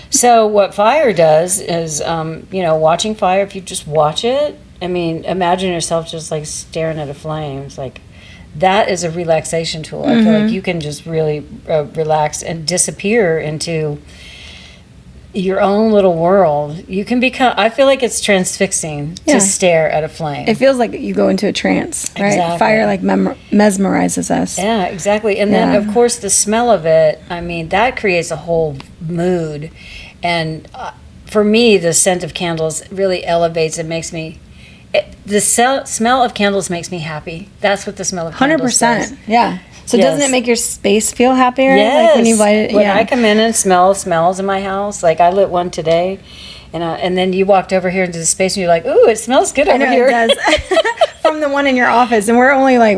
Speaker 1: So what fire does is, watching fire, if you just watch it, I mean, imagine yourself just like staring at a flame. It's like, that is a relaxation tool. I feel like you can just really relax and disappear into your own little world. You can become, I feel like it's transfixing to stare at a flame.
Speaker 2: It feels like you go into a trance, right? Exactly. Fire like mesmerizes us.
Speaker 1: Yeah, exactly. And then, of course, the smell of it, I mean, that creates a whole mood. And for me, the scent of candles really elevates and makes me... the smell of candles makes me happy. That's what the smell of candles does.
Speaker 2: 100%. Yeah. So doesn't it make your space feel happier?
Speaker 1: Yes.
Speaker 2: Like when you light it?
Speaker 1: When I come in and smell smells in my house, like I lit one today, and then you walked over here into the space and you're like, ooh, it smells good over here.
Speaker 2: It does. From the one in your office, and we're only like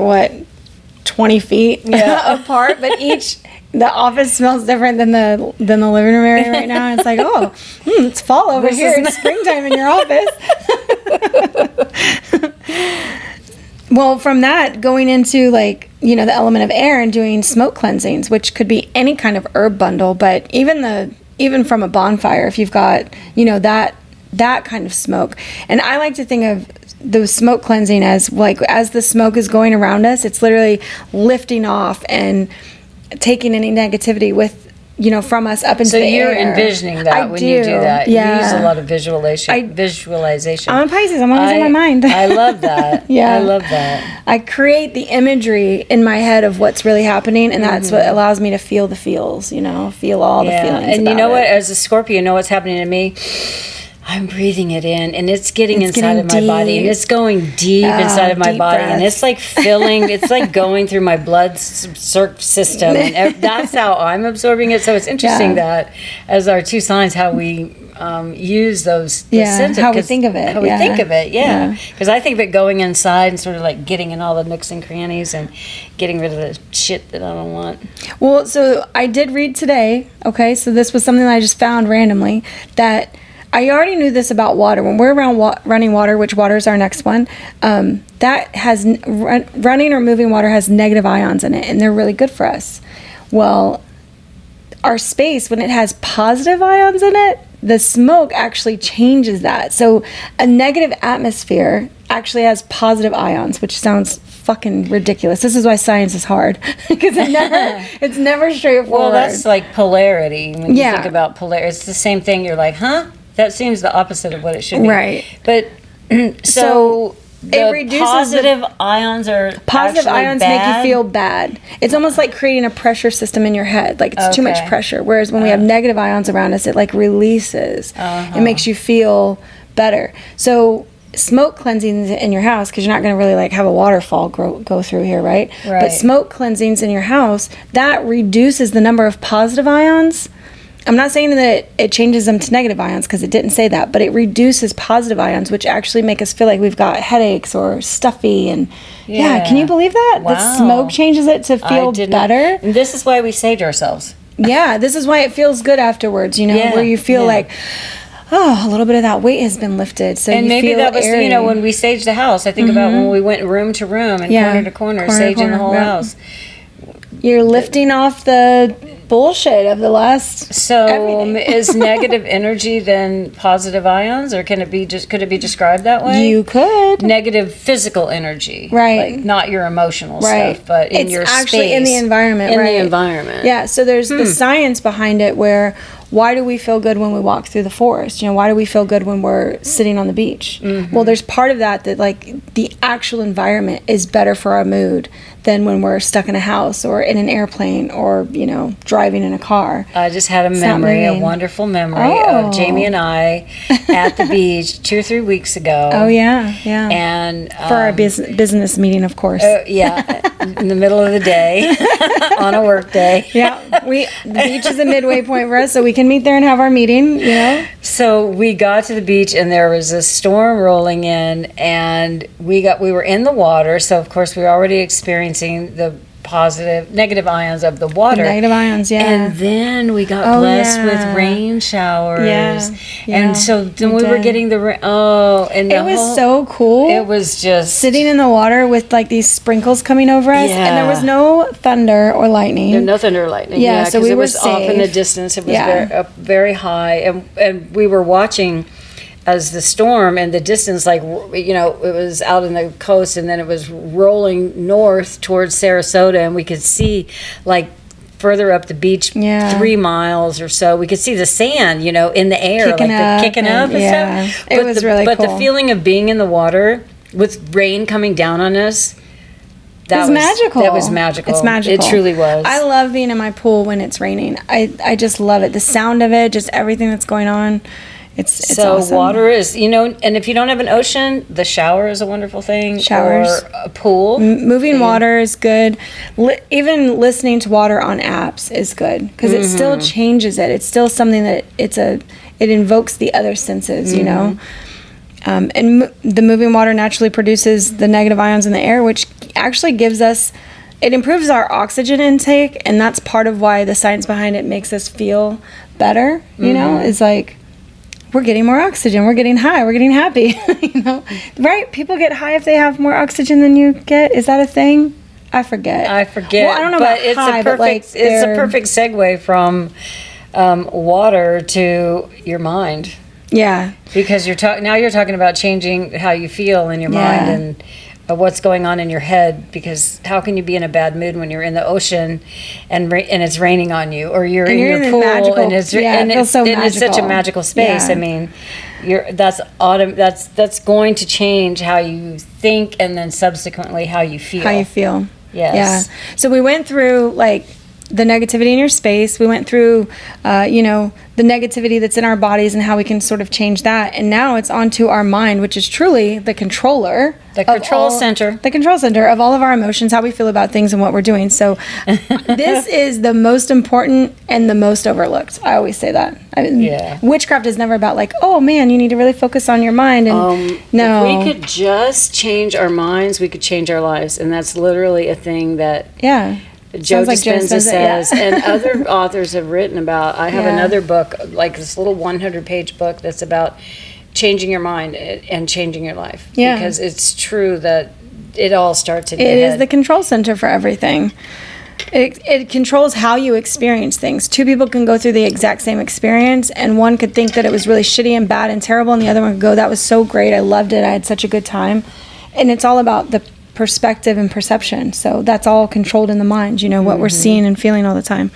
Speaker 2: 20 feet apart, but the office smells different than the living room area right now. And it's like, it's fall over here. It's springtime in your office. Well, from that, going into the element of air and doing smoke cleansings, which could be any kind of herb bundle, but even from a bonfire, if you've got, that kind of smoke. And I like to think of the smoke cleansing as as the smoke is going around us, it's literally lifting off and taking any negativity with, from us up into the air. So you're
Speaker 1: envisioning that when you do that.
Speaker 2: Yeah.
Speaker 1: You use a lot of visualization.
Speaker 2: I'm a Pisces. I'm always in my mind.
Speaker 1: I love that. I love that.
Speaker 2: I create the imagery in my head of what's really happening, and that's what allows me to feel the feels, feel all the feelings.
Speaker 1: And you know what? As a Scorpio, you know what's happening to me? I'm breathing it in, and it's getting inside of my body, and it's going deep inside of my body, and it's like filling, it's like going through my blood system, and that's how I'm absorbing it. So it's interesting that as our two signs, how we use those
Speaker 2: how we think of it.
Speaker 1: How we think of it, because I think of it going inside and sort of like getting in all the nooks and crannies and getting rid of the shit that I don't want.
Speaker 2: Well, so I did read today, so this was something that I just found randomly, that I already knew this about water. When we're around running water, which water is our next one, that has running or moving water has negative ions in it, and they're really good for us. Well, our space, when it has positive ions in it, the smoke actually changes that. So a negative atmosphere actually has positive ions, which sounds fucking ridiculous. This is why science is hard, because it's never straightforward.
Speaker 1: Well, that's like polarity. When you think about polarity, it's the same thing. You're like, huh? That seems the opposite of what it should be.
Speaker 2: Right.
Speaker 1: But so it reduces positive ions
Speaker 2: bad? Make you feel bad. It's almost like creating a pressure system in your head. Like it's too much pressure. Whereas when we have negative ions around us, it releases. It makes you feel better. So smoke cleansings in your house, because you're not going to really have a waterfall go through here, right? But smoke cleansings in your house, that reduces the number of positive ions I'm not saying that it changes them to negative ions, because it didn't say that, but it reduces positive ions, which actually make us feel like we've got headaches or stuffy. And can you believe that?
Speaker 1: Wow.
Speaker 2: The smoke changes it to feel better.
Speaker 1: And this is why we sage ourselves.
Speaker 2: Yeah, this is why it feels good afterwards, where you feel like, a little bit of that weight has been lifted. So
Speaker 1: and
Speaker 2: you
Speaker 1: maybe
Speaker 2: feel
Speaker 1: that was,
Speaker 2: airy.
Speaker 1: when we saged the house, I think about when we went room to room and corner to corner, saging the whole house.
Speaker 2: You're lifting off the bullshit of the last.
Speaker 1: So is negative energy then positive ions, or could it be described that way?
Speaker 2: You could.
Speaker 1: Negative physical energy,
Speaker 2: right?
Speaker 1: Like not your emotional stuff, but in your space. It's actually
Speaker 2: in the environment,
Speaker 1: in the environment.
Speaker 2: Yeah. So there's the science behind it. Where why do we feel good when we walk through the forest? Why do we feel good when we're sitting on the beach? Well, there's part of that like the actual environment is better for our mood than when we're stuck in a house or in an airplane or driving in a car.
Speaker 1: I just had a wonderful memory of Jamie and I at the beach 2 or 3 weeks ago.
Speaker 2: Oh yeah.
Speaker 1: And
Speaker 2: for our business meeting, of course.
Speaker 1: In the middle of the day on a work day.
Speaker 2: Yeah, the beach is a midway point for us, so we can meet there and have our meeting.
Speaker 1: So we got to the beach and there was a storm rolling in, and we were in the water. So of course we were already experiencing the negative ions of the water.
Speaker 2: The negative ions, yeah.
Speaker 1: And then we got blessed with rain showers.
Speaker 2: Yeah.
Speaker 1: And so then we were getting the rain. And
Speaker 2: it was so cool.
Speaker 1: It was just
Speaker 2: sitting in the water with like these sprinkles coming over us, and there was no thunder or lightning.
Speaker 1: There was no thunder or lightning.
Speaker 2: Yeah, so we
Speaker 1: it
Speaker 2: were
Speaker 1: was
Speaker 2: safe.
Speaker 1: Off in the distance. It was very high, and we were watching as the storm in the distance, like, it was out in the coast, and then it was rolling north towards Sarasota, and we could see, like, further up the beach, 3 miles or so, we could see the sand, in the air, kicking up and stuff.
Speaker 2: It was really cool.
Speaker 1: But the feeling of being in the water with rain coming down on us,
Speaker 2: it was magical.
Speaker 1: That was magical.
Speaker 2: It's magical.
Speaker 1: It truly was.
Speaker 2: I love being in my pool when it's raining. I just love it. The sound of it, just everything that's going on. It's
Speaker 1: so
Speaker 2: awesome.
Speaker 1: Water is, and if you don't have an ocean, the shower is a wonderful thing.
Speaker 2: Showers.
Speaker 1: Or a pool.
Speaker 2: Moving water is good. Even listening to water on apps is good, because it still changes it. It's still something that it invokes the other senses, and the moving water naturally produces the negative ions in the air, which actually it improves our oxygen intake, and that's part of why the science behind it makes us feel better, is like, we're getting more oxygen, we're getting high, we're getting happy, right? People get high if they have more oxygen than you get. Is that a thing? I forget.
Speaker 1: Well, I don't know
Speaker 2: about
Speaker 1: it's
Speaker 2: high,
Speaker 1: but it's a perfect segue from water to your mind.
Speaker 2: Yeah.
Speaker 1: Because you're talking about changing how you feel in your mind and what's going on in your head, because how can you be in a bad mood when you're in the ocean and it's raining on you, or you're in your pool and it's such a magical space. I mean, that's going to change how you think, and then subsequently how you feel. Yes.
Speaker 2: Yeah. So we went through like the negativity in your space. We went through, the negativity that's in our bodies and how we can sort of change that. And now it's onto our mind, which is truly the controller.
Speaker 1: The control center.
Speaker 2: The control center of all of our emotions, how we feel about things and what we're doing. So this is the most important and the most overlooked. I always say that. Witchcraft is never about like, oh man, you need to really focus on your mind. And no.
Speaker 1: If we could just change our minds, we could change our lives. And that's literally a thing that...
Speaker 2: Yeah.
Speaker 1: Joe Dispenza says, and other authors have written about. I have another book, like this little 100-page book that's about changing your mind and changing your life.
Speaker 2: Yeah.
Speaker 1: Because it's true that it all starts in your head.
Speaker 2: It is the control center for everything. It controls how you experience things. Two people can go through the exact same experience, and one could think that it was really shitty and bad and terrible, and the other one could go, that was so great, I loved it, I had such a good time. And it's all about the perspective and perception. So that's all controlled in the mind, what we're seeing and feeling all the time.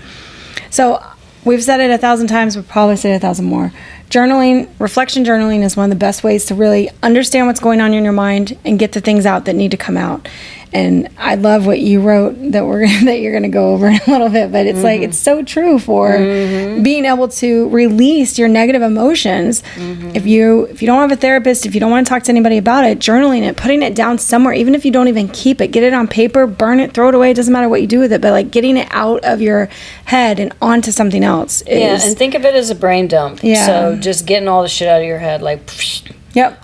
Speaker 2: So we've said it 1,000 times, we'll probably say it 1,000 more. Reflection journaling is one of the best ways to really understand what's going on in your mind and get the things out that need to come out. And I love what you wrote that you're going to go over in a little bit, but it's like, it's so true for being able to release your negative emotions. If you don't have a therapist, if you don't want to talk to anybody about it, journaling it, putting it down somewhere, even if you don't even keep it, get it on paper, burn it, throw it away. It doesn't matter what you do with it, but like getting it out of your head and onto something else
Speaker 1: and think of it as a brain dump. So just getting all the shit out of your head, like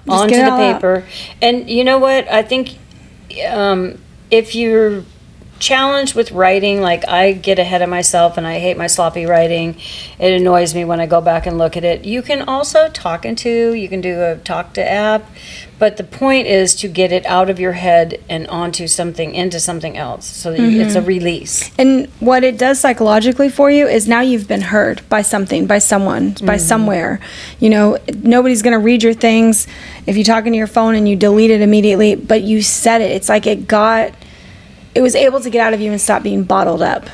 Speaker 1: onto the paper. And you know what? I think if you're challenged with writing, like I get ahead of myself and I hate my sloppy writing, it annoys me when I go back and look at it. You can also you can do a talk to app, but the point is to get it out of your head and into something else, so that it's a release. And
Speaker 2: what it does psychologically for you is now you've been heard by something, by someone, by somewhere. You know, nobody's going to read your things if you talk into your phone and you delete it immediately, but you said it. It's like it was able to get out of you and stop being bottled up.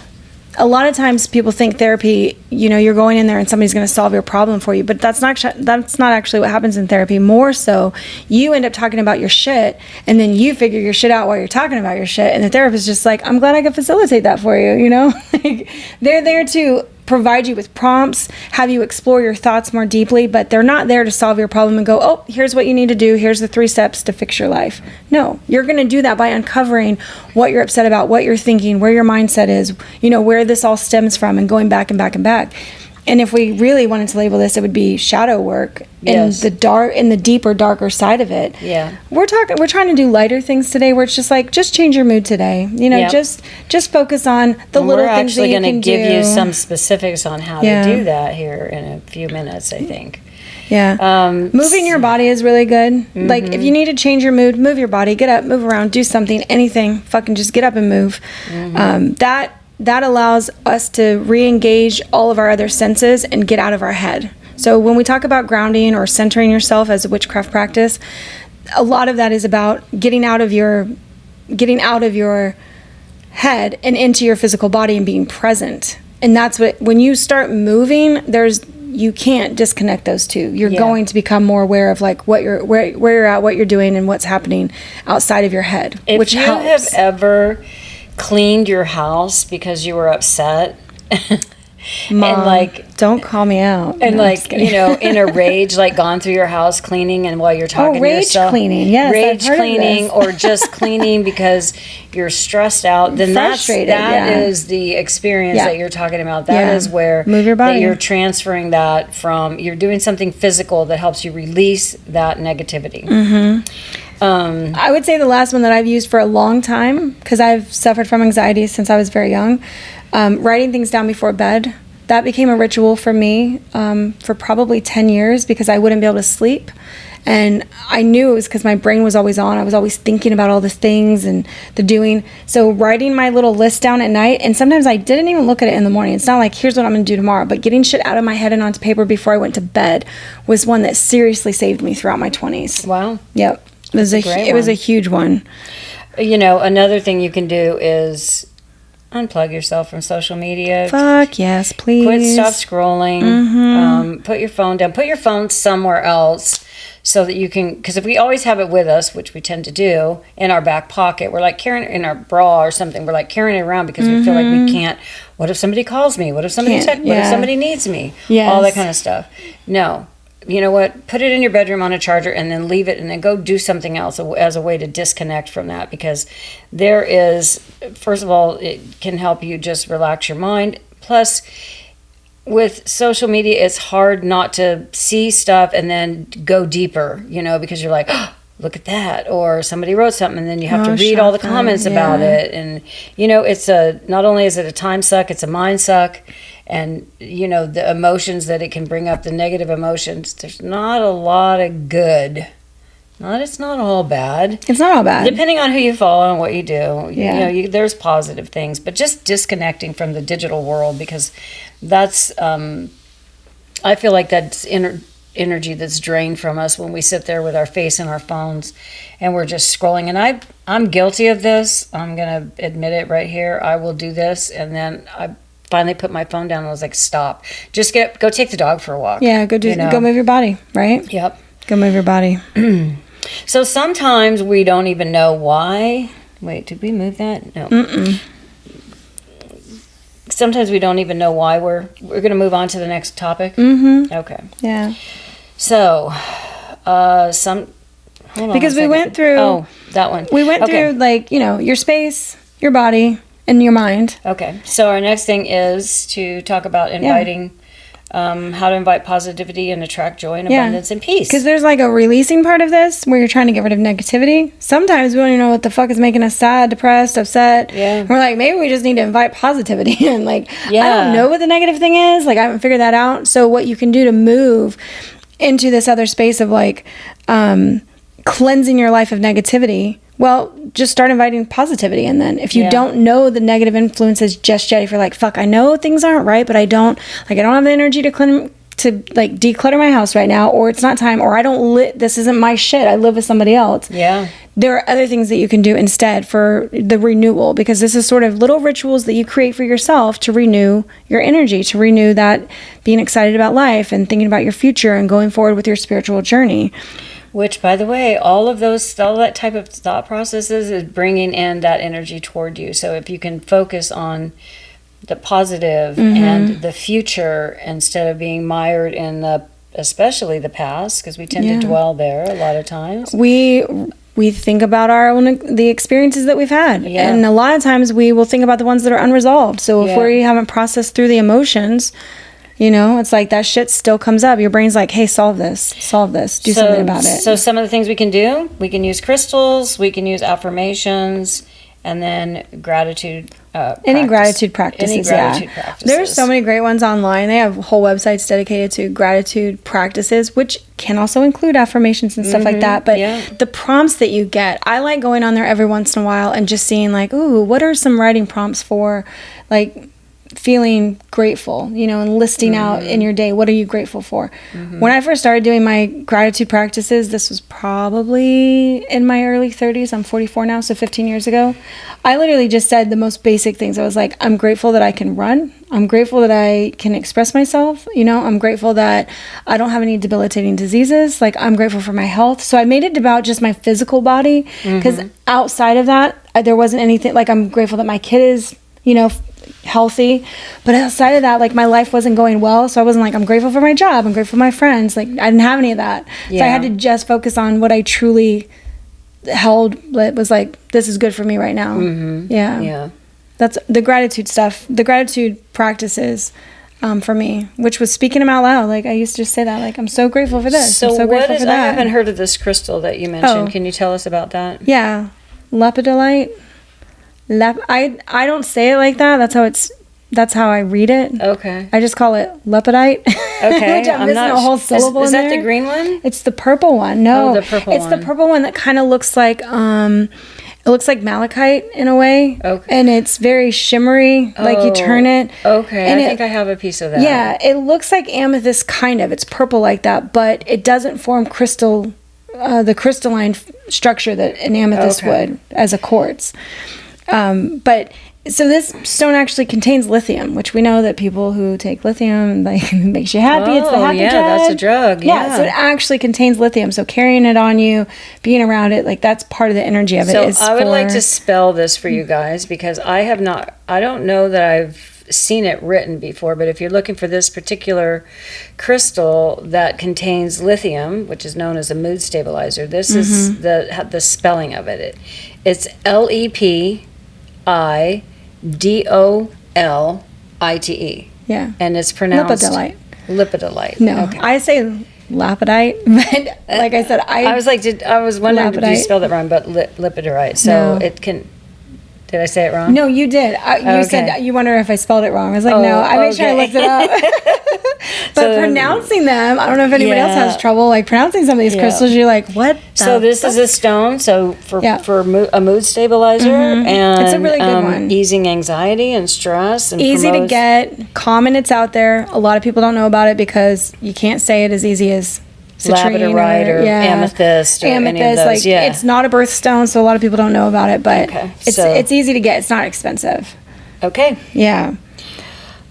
Speaker 2: A lot of times people think therapy, you know, you're going in there and somebody's going to solve your problem for you, but that's not actually what happens in therapy. More so, you end up talking about your shit, and then you figure your shit out while you're talking about your shit, and the therapist is just like, I'm glad I could facilitate that for you, you know? Like, they're there to provide you with prompts, have you explore your thoughts more deeply, but they're not there to solve your problem and go, oh, here's what you need to do, here's the 3 steps to fix your life. No, you're going to do that by uncovering what you're upset about, what you're thinking, where your mindset is, you know, where this all stems from, and going back and back and back. And if we really wanted to label this, it would be shadow work in the deeper, darker side of it.
Speaker 1: Yeah.
Speaker 2: We're trying to do lighter things today, where it's just like, just change your mood today. You know, just focus on the little things that you can do. We're actually going to give you
Speaker 1: some specifics on how to do that here in a few minutes, I think.
Speaker 2: Yeah. Moving your body is really good. Like, if you need to change your mood, move your body, get up, move around, do something, anything, fucking just get up and move. That allows us to re-engage all of our other senses and get out of our head. So when we talk about grounding or centering yourself as a witchcraft practice, a lot of that is about getting out of your head and into your physical body and being present. And that's when you start moving, you can't disconnect those two. You're going to become more aware of like where you're at, what you're doing, and what's happening outside of your head, which helps.
Speaker 1: If you have ever cleaned your house because you were upset
Speaker 2: Mom, and like, don't call me out.
Speaker 1: And no, like, you know, in a rage, like gone through your house cleaning, and while you're talking to yourself,
Speaker 2: cleaning, yes,
Speaker 1: rage cleaning, or just cleaning because you're stressed out. Then that is the experience that you're talking about. That is where
Speaker 2: move your body.
Speaker 1: That you're transferring that from. You're doing something physical that helps you release that negativity.
Speaker 2: I would say the last one that I've used for a long time, because I've suffered from anxiety since I was very young, writing things down before bed. That became a ritual for me for probably 10 years, because I wouldn't be able to sleep. And I knew it was because my brain was always on. I was always thinking about all the things and the doing. So writing my little list down at night, and sometimes I didn't even look at it in the morning. It's not like, here's what I'm going to do tomorrow. But getting shit out of my head and onto paper before I went to bed was one that seriously saved me throughout my 20s.
Speaker 1: Wow.
Speaker 2: Yep. It was a huge one.
Speaker 1: You know, another thing you can do is unplug yourself from social media.
Speaker 2: Fuck yes, please.
Speaker 1: Stop scrolling. Put your phone down. Put your phone somewhere else so that you can, because if we always have it with us, which we tend to do, in our back pocket, we're like carrying it in our bra or something. We're like carrying it around because we feel like we can't. What if somebody calls me? What if somebody texts? What if somebody needs me?
Speaker 2: Yes.
Speaker 1: All that kind of stuff. No. You know what? Put it in your bedroom on a charger and then leave it, and then go do something else as a way to disconnect from that, because there is, first of all, it can help you just relax your mind. Plus, with social media, it's hard not to see stuff and then go deeper, you know, because you're like, oh, look at that, or somebody wrote something, and then you have to read all the comments about it. And, you know, it's not only is it a time suck, it's a mind suck. And, you know, the emotions that it can bring up, the negative emotions, there's not a lot of good. It's not all bad.
Speaker 2: It's not all bad.
Speaker 1: Depending on who you follow and what you do. Yeah. You know, there's positive things. But just disconnecting from the digital world, because that's, I feel like that's energy that's drained from us when we sit there with our face in our phones and we're just scrolling. And I'm guilty of this. I'm going to admit it right here. I will do this, and then I finally put my phone down and I was like, stop. Just go take the dog for a walk.
Speaker 2: Yeah, go move your body, right?
Speaker 1: Yep.
Speaker 2: Go move your body.
Speaker 1: So sometimes we don't even know why Wait, did we move that? No. Sometimes we don't even know why we're going to move on to the next topic. Okay.
Speaker 2: Yeah.
Speaker 1: So,
Speaker 2: because we went through
Speaker 1: that one.
Speaker 2: We went through like, your space, your body, and your mind.
Speaker 1: Okay. So our next thing is to talk about inviting how to invite positivity and attract joy and abundance and peace.
Speaker 2: Because there's like a releasing part of this where you're trying to get rid of negativity. Sometimes we don't even know what the fuck is making us sad, depressed, upset.
Speaker 1: Yeah.
Speaker 2: We're like, maybe we just need to invite positivity. And like, I don't know what the negative thing is. Like, I haven't figured that out. So what you can do to move into this other space of like cleansing your life of negativity, well, just start inviting positivity. And then if you don't know the negative influences just yet, if you're like, fuck, I know things aren't right, but I don't have the energy to declutter my house right now, or it's not time, or this isn't my shit, I live with somebody else.
Speaker 1: Yeah.
Speaker 2: There are other things that you can do instead for the renewal, because this is sort of little rituals that you create for yourself to renew your energy, to renew that being excited about life and thinking about your future and going forward with your spiritual journey.
Speaker 1: Which, by the way, all that type of thought processes is bringing in that energy toward you. So if you can focus on the positive and the future instead of being mired in especially the past, because we tend to dwell there a lot of times.
Speaker 2: We think about the experiences that we've had. Yeah. And a lot of times we will think about the ones that are unresolved. So if we haven't processed through the emotions, it's like that shit still comes up. Your brain's like, hey, solve this, do something about it.
Speaker 1: So some of the things we can do, we can use crystals, we can use affirmations, and then gratitude
Speaker 2: Any gratitude practices, There's so many great ones online. They have whole websites dedicated to gratitude practices, which can also include affirmations and stuff like that. But the prompts that you get, I like going on there every once in a while and just seeing like, ooh, what are some writing prompts for, like, feeling grateful, and listing out in your day, what are you grateful for? When I first started doing my gratitude practices, this was probably in my early 30s. I'm 44 now, so 15 years ago. I literally just said the most basic things. I was like, I'm grateful that I can run. I'm grateful that I can express myself. I'm grateful that I don't have any debilitating diseases. Like, I'm grateful for my health. So I made it about just my physical body, because outside of that, there wasn't anything. Like, I'm grateful that my kid is, healthy, but outside of that, like, my life wasn't going well, so I wasn't like, I'm grateful for my job, I'm grateful for my friends. Like, I didn't have any of that. So I had to just focus on what I truly held, that was like, this is good for me right now. That's the gratitude stuff, the gratitude practices for me, which was speaking them out loud. Like, I used to just say that, like, I'm so grateful for this,
Speaker 1: so
Speaker 2: I'm so grateful for that.
Speaker 1: I haven't heard of this crystal that you mentioned. Can you tell us about that?
Speaker 2: Lepidolite. I don't say it like that. That's how I read it. Okay. I just call it lepidite.
Speaker 1: Okay.
Speaker 2: Which I'm missing a whole syllable
Speaker 1: is
Speaker 2: in
Speaker 1: that
Speaker 2: there.
Speaker 1: The green one?
Speaker 2: It's the purple one. No.
Speaker 1: The purple one.
Speaker 2: It's the purple one that kind of looks like it looks like malachite in a way. Okay. And it's very shimmery. Like, you turn it.
Speaker 1: Okay. And I think I have a piece of that.
Speaker 2: Yeah. It looks like amethyst, kind of. It's purple like that, but it doesn't form the crystalline structure that an amethyst would as a quartz. But so this stone actually contains lithium, which we know that people who take lithium, like, it makes you happy. It's the happy drug.
Speaker 1: That's a drug.
Speaker 2: Yeah. So it actually contains lithium. So carrying it on you, being around it, like, that's part of the energy of it.
Speaker 1: So I would like to spell this for you guys, because I don't know that I've seen it written before, but if you're looking for this particular crystal that contains lithium, which is known as a mood stabilizer, this is the spelling of it. It's LEPIDOLITE. Yeah. And it's pronounced Lepidolite.
Speaker 2: No, okay. I say lapidite, but like I said,
Speaker 1: I was wondering if you spelled it wrong, but lepidolite. So it can. Did I say it wrong?
Speaker 2: No, you did. You said you wonder if I spelled it wrong. I was like, no, I made sure I looked it up. But pronouncing them, I don't know if anybody else has trouble, like, pronouncing some of these crystals. You're like, what?
Speaker 1: So this is a stone. So for a mood stabilizer, and
Speaker 2: it's a really good one.
Speaker 1: Easing anxiety and stress, and
Speaker 2: easy to get, common. It's out there. A lot of people don't know about it because you can't say it as easy as
Speaker 1: labradorite or amethyst or any of those.
Speaker 2: Like, it's not a birthstone, so a lot of people don't know about it, but it's easy to get. It's not expensive.
Speaker 1: Okay.
Speaker 2: Yeah.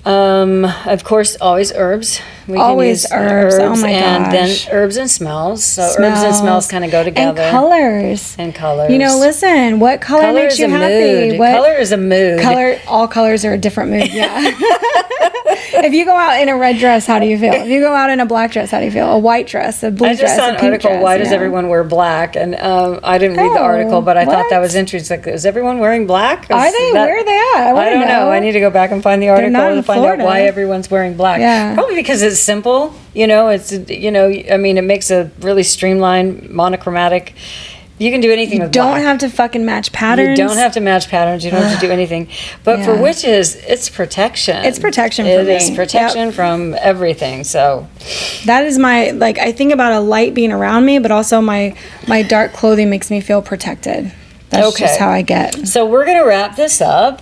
Speaker 1: Of course, always herbs. We
Speaker 2: always
Speaker 1: can use
Speaker 2: herbs. Oh my
Speaker 1: and
Speaker 2: gosh.
Speaker 1: then herbs and smells. So herbs and smells kind of go together.
Speaker 2: And colors.
Speaker 1: You
Speaker 2: know, listen, what color makes you happy? What
Speaker 1: color is a mood.
Speaker 2: All colors are a different mood. Yeah. If you go out in a red dress, how do you feel? If you go out in a black dress, how do you feel? A white dress, a blue dress, a pink dress.
Speaker 1: I just saw an article, why does everyone wear black? And I didn't read the article, but I thought that was interesting. Like, is everyone wearing black?
Speaker 2: Are they? Where are they at?
Speaker 1: I don't know. I need to go back and find the article to find out why everyone's wearing black.
Speaker 2: Yeah.
Speaker 1: Probably because it's simple. You know, I mean, it makes a really streamlined, monochromatic. You can do anything with black.
Speaker 2: You don't have to fucking match patterns.
Speaker 1: You don't have to match patterns. You don't have to do anything. But for witches, it's protection.
Speaker 2: It's protection from me.
Speaker 1: It is protection from everything. So
Speaker 2: that is my, like, I think about a light being around me, but also my dark clothing makes me feel protected. That's just how I get.
Speaker 1: So we're going to wrap this up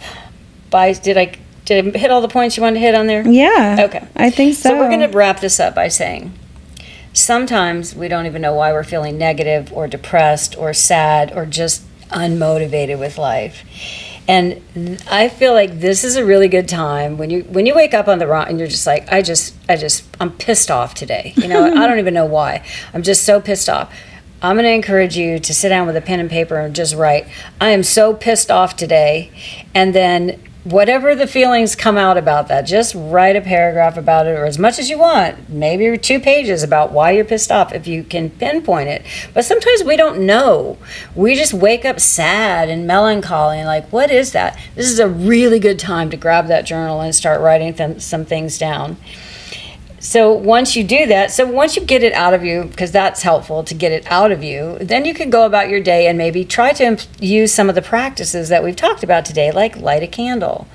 Speaker 1: by, did I hit all the points you wanted to hit on there?
Speaker 2: Yeah.
Speaker 1: Okay.
Speaker 2: I think so.
Speaker 1: So we're going to wrap this up by saying, sometimes we don't even know why we're feeling negative or depressed or sad or just unmotivated with life. And I feel like this is a really good time when you wake up on the wrong and you're just like, I'm pissed off today. You know, I don't even know why. I'm just so pissed off. I'm going to encourage you to sit down with a pen and paper and just write, I am so pissed off today. And then whatever the feelings come out about that, just write a paragraph about it, or as much as you want, maybe 2 pages about why you're pissed off if you can pinpoint it. But sometimes we don't know. We just wake up sad and melancholy and like, what is that? This is a really good time to grab that journal and start writing some things down. So once you do that, once you get it out of you, because that's helpful to get it out of you, then you can go about your day and maybe try to use some of the practices that we've talked about today, like light a candle,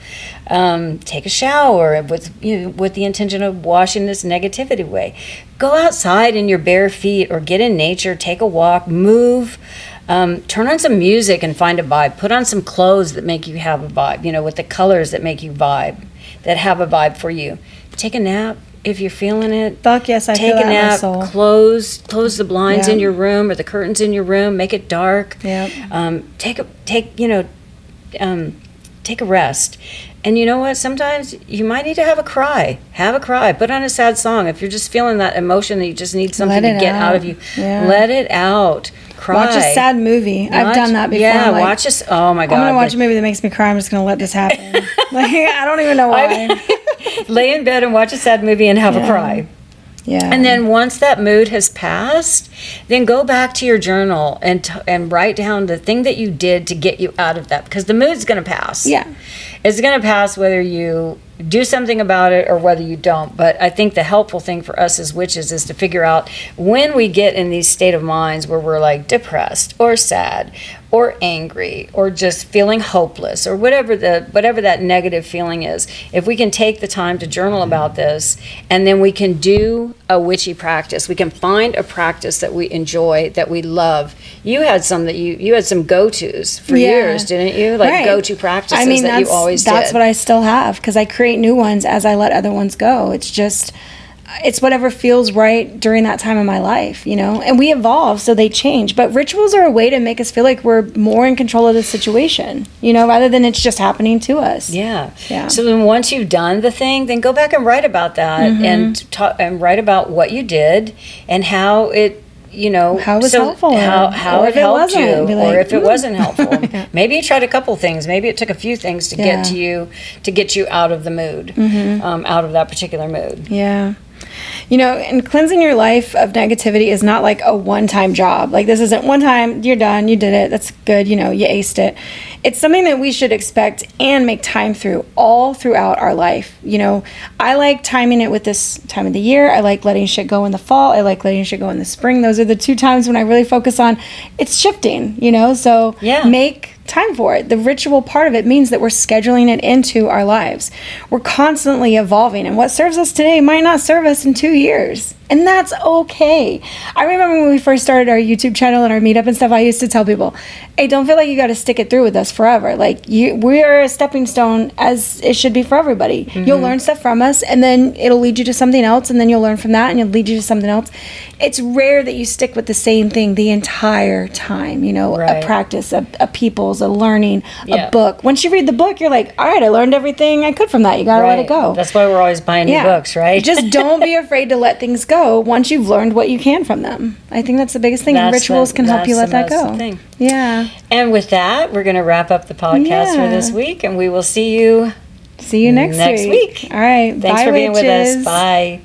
Speaker 1: take a shower with the intention of washing this negativity away. Go outside in your bare feet or get in nature, take a walk, move, turn on some music and find a vibe. Put on some clothes that make you have a vibe, with the colors that make you vibe, that have a vibe for you. Take a nap. If you're feeling it,
Speaker 2: fuck yes, I feel that in my soul.
Speaker 1: Close the blinds in your room or the curtains in your room. Make it dark.
Speaker 2: Yeah.
Speaker 1: Take a rest. And you know what? Sometimes you might need to have a cry. Have a cry. Put on a sad song. If you're just feeling that emotion that you just need something to get out of you, let it out. Cry.
Speaker 2: Watch a sad movie. I've done that before.
Speaker 1: Yeah, watch a. Oh my God!
Speaker 2: I'm gonna watch a movie that makes me cry. I'm just gonna let this happen. I don't even know why.
Speaker 1: Lay in bed and watch a sad movie and have a cry.
Speaker 2: Yeah.
Speaker 1: And then once that mood has passed, then go back to your journal and write down the thing that you did to get you out of that, because the mood's going to pass.
Speaker 2: Yeah.
Speaker 1: It's going to pass whether you do something about it or whether you don't. But I think the helpful thing for us as witches is to figure out when we get in these state of minds where we're like depressed or sad or angry or just feeling hopeless or whatever that negative feeling is, if we can take the time to journal about this, and then we can do a witchy practice. We can find a practice that we enjoy, that we love. You had some that you had some go-tos for years, didn't you? Like go-to practices that you always did.
Speaker 2: That's what I still have, because I create new ones as I let other ones go. It's whatever feels right during that time of my life, and we evolve, so they change. But rituals are a way to make us feel like we're more in control of the situation, rather than it's just happening to us.
Speaker 1: Yeah. So then once you've done the thing, then go back and write about that, and write about what you did and how it,
Speaker 2: how it was helpful,
Speaker 1: how it helped you, or if it wasn't helpful. Maybe you tried a couple things. Maybe it took a few things to get you out of the mood, out of that particular mood.
Speaker 2: Yeah. And cleansing your life of negativity is not like a one-time job. Like, this isn't one time, you're done, you did it, that's good, you aced it. It's something that we should expect and make time through all throughout our life. I like timing it with this time of the year. I like letting shit go in the fall. I like letting shit go in the spring. Those are the 2 times when I really focus on it's shifting, so make time for it. The ritual part of it means that we're scheduling it into our lives. We're constantly evolving, and what serves us today might not serve us in 2 years. And that's okay. I remember when we first started our YouTube channel and our meetup and stuff, I used to tell people, hey, don't feel like you got to stick it through with us forever. Like, we are a stepping stone, as it should be for everybody. You'll learn stuff from us, and then it'll lead you to something else, and then you'll learn from that, and it'll lead you to something else. It's rare that you stick with the same thing the entire time, a practice, a people's, a learning, a book. Once you read the book, you're like, all right, I learned everything I could from that. You got to let it go.
Speaker 1: That's why we're always buying new books, right?
Speaker 2: Just don't be afraid to let things go once you've learned what you can from them. I think that's the biggest thing. Rituals can help you let that go. Yeah.
Speaker 1: And with that, we're going to wrap up the podcast for this week, and we will see you
Speaker 2: next week. All right.
Speaker 1: Thanks for being with us. Bye.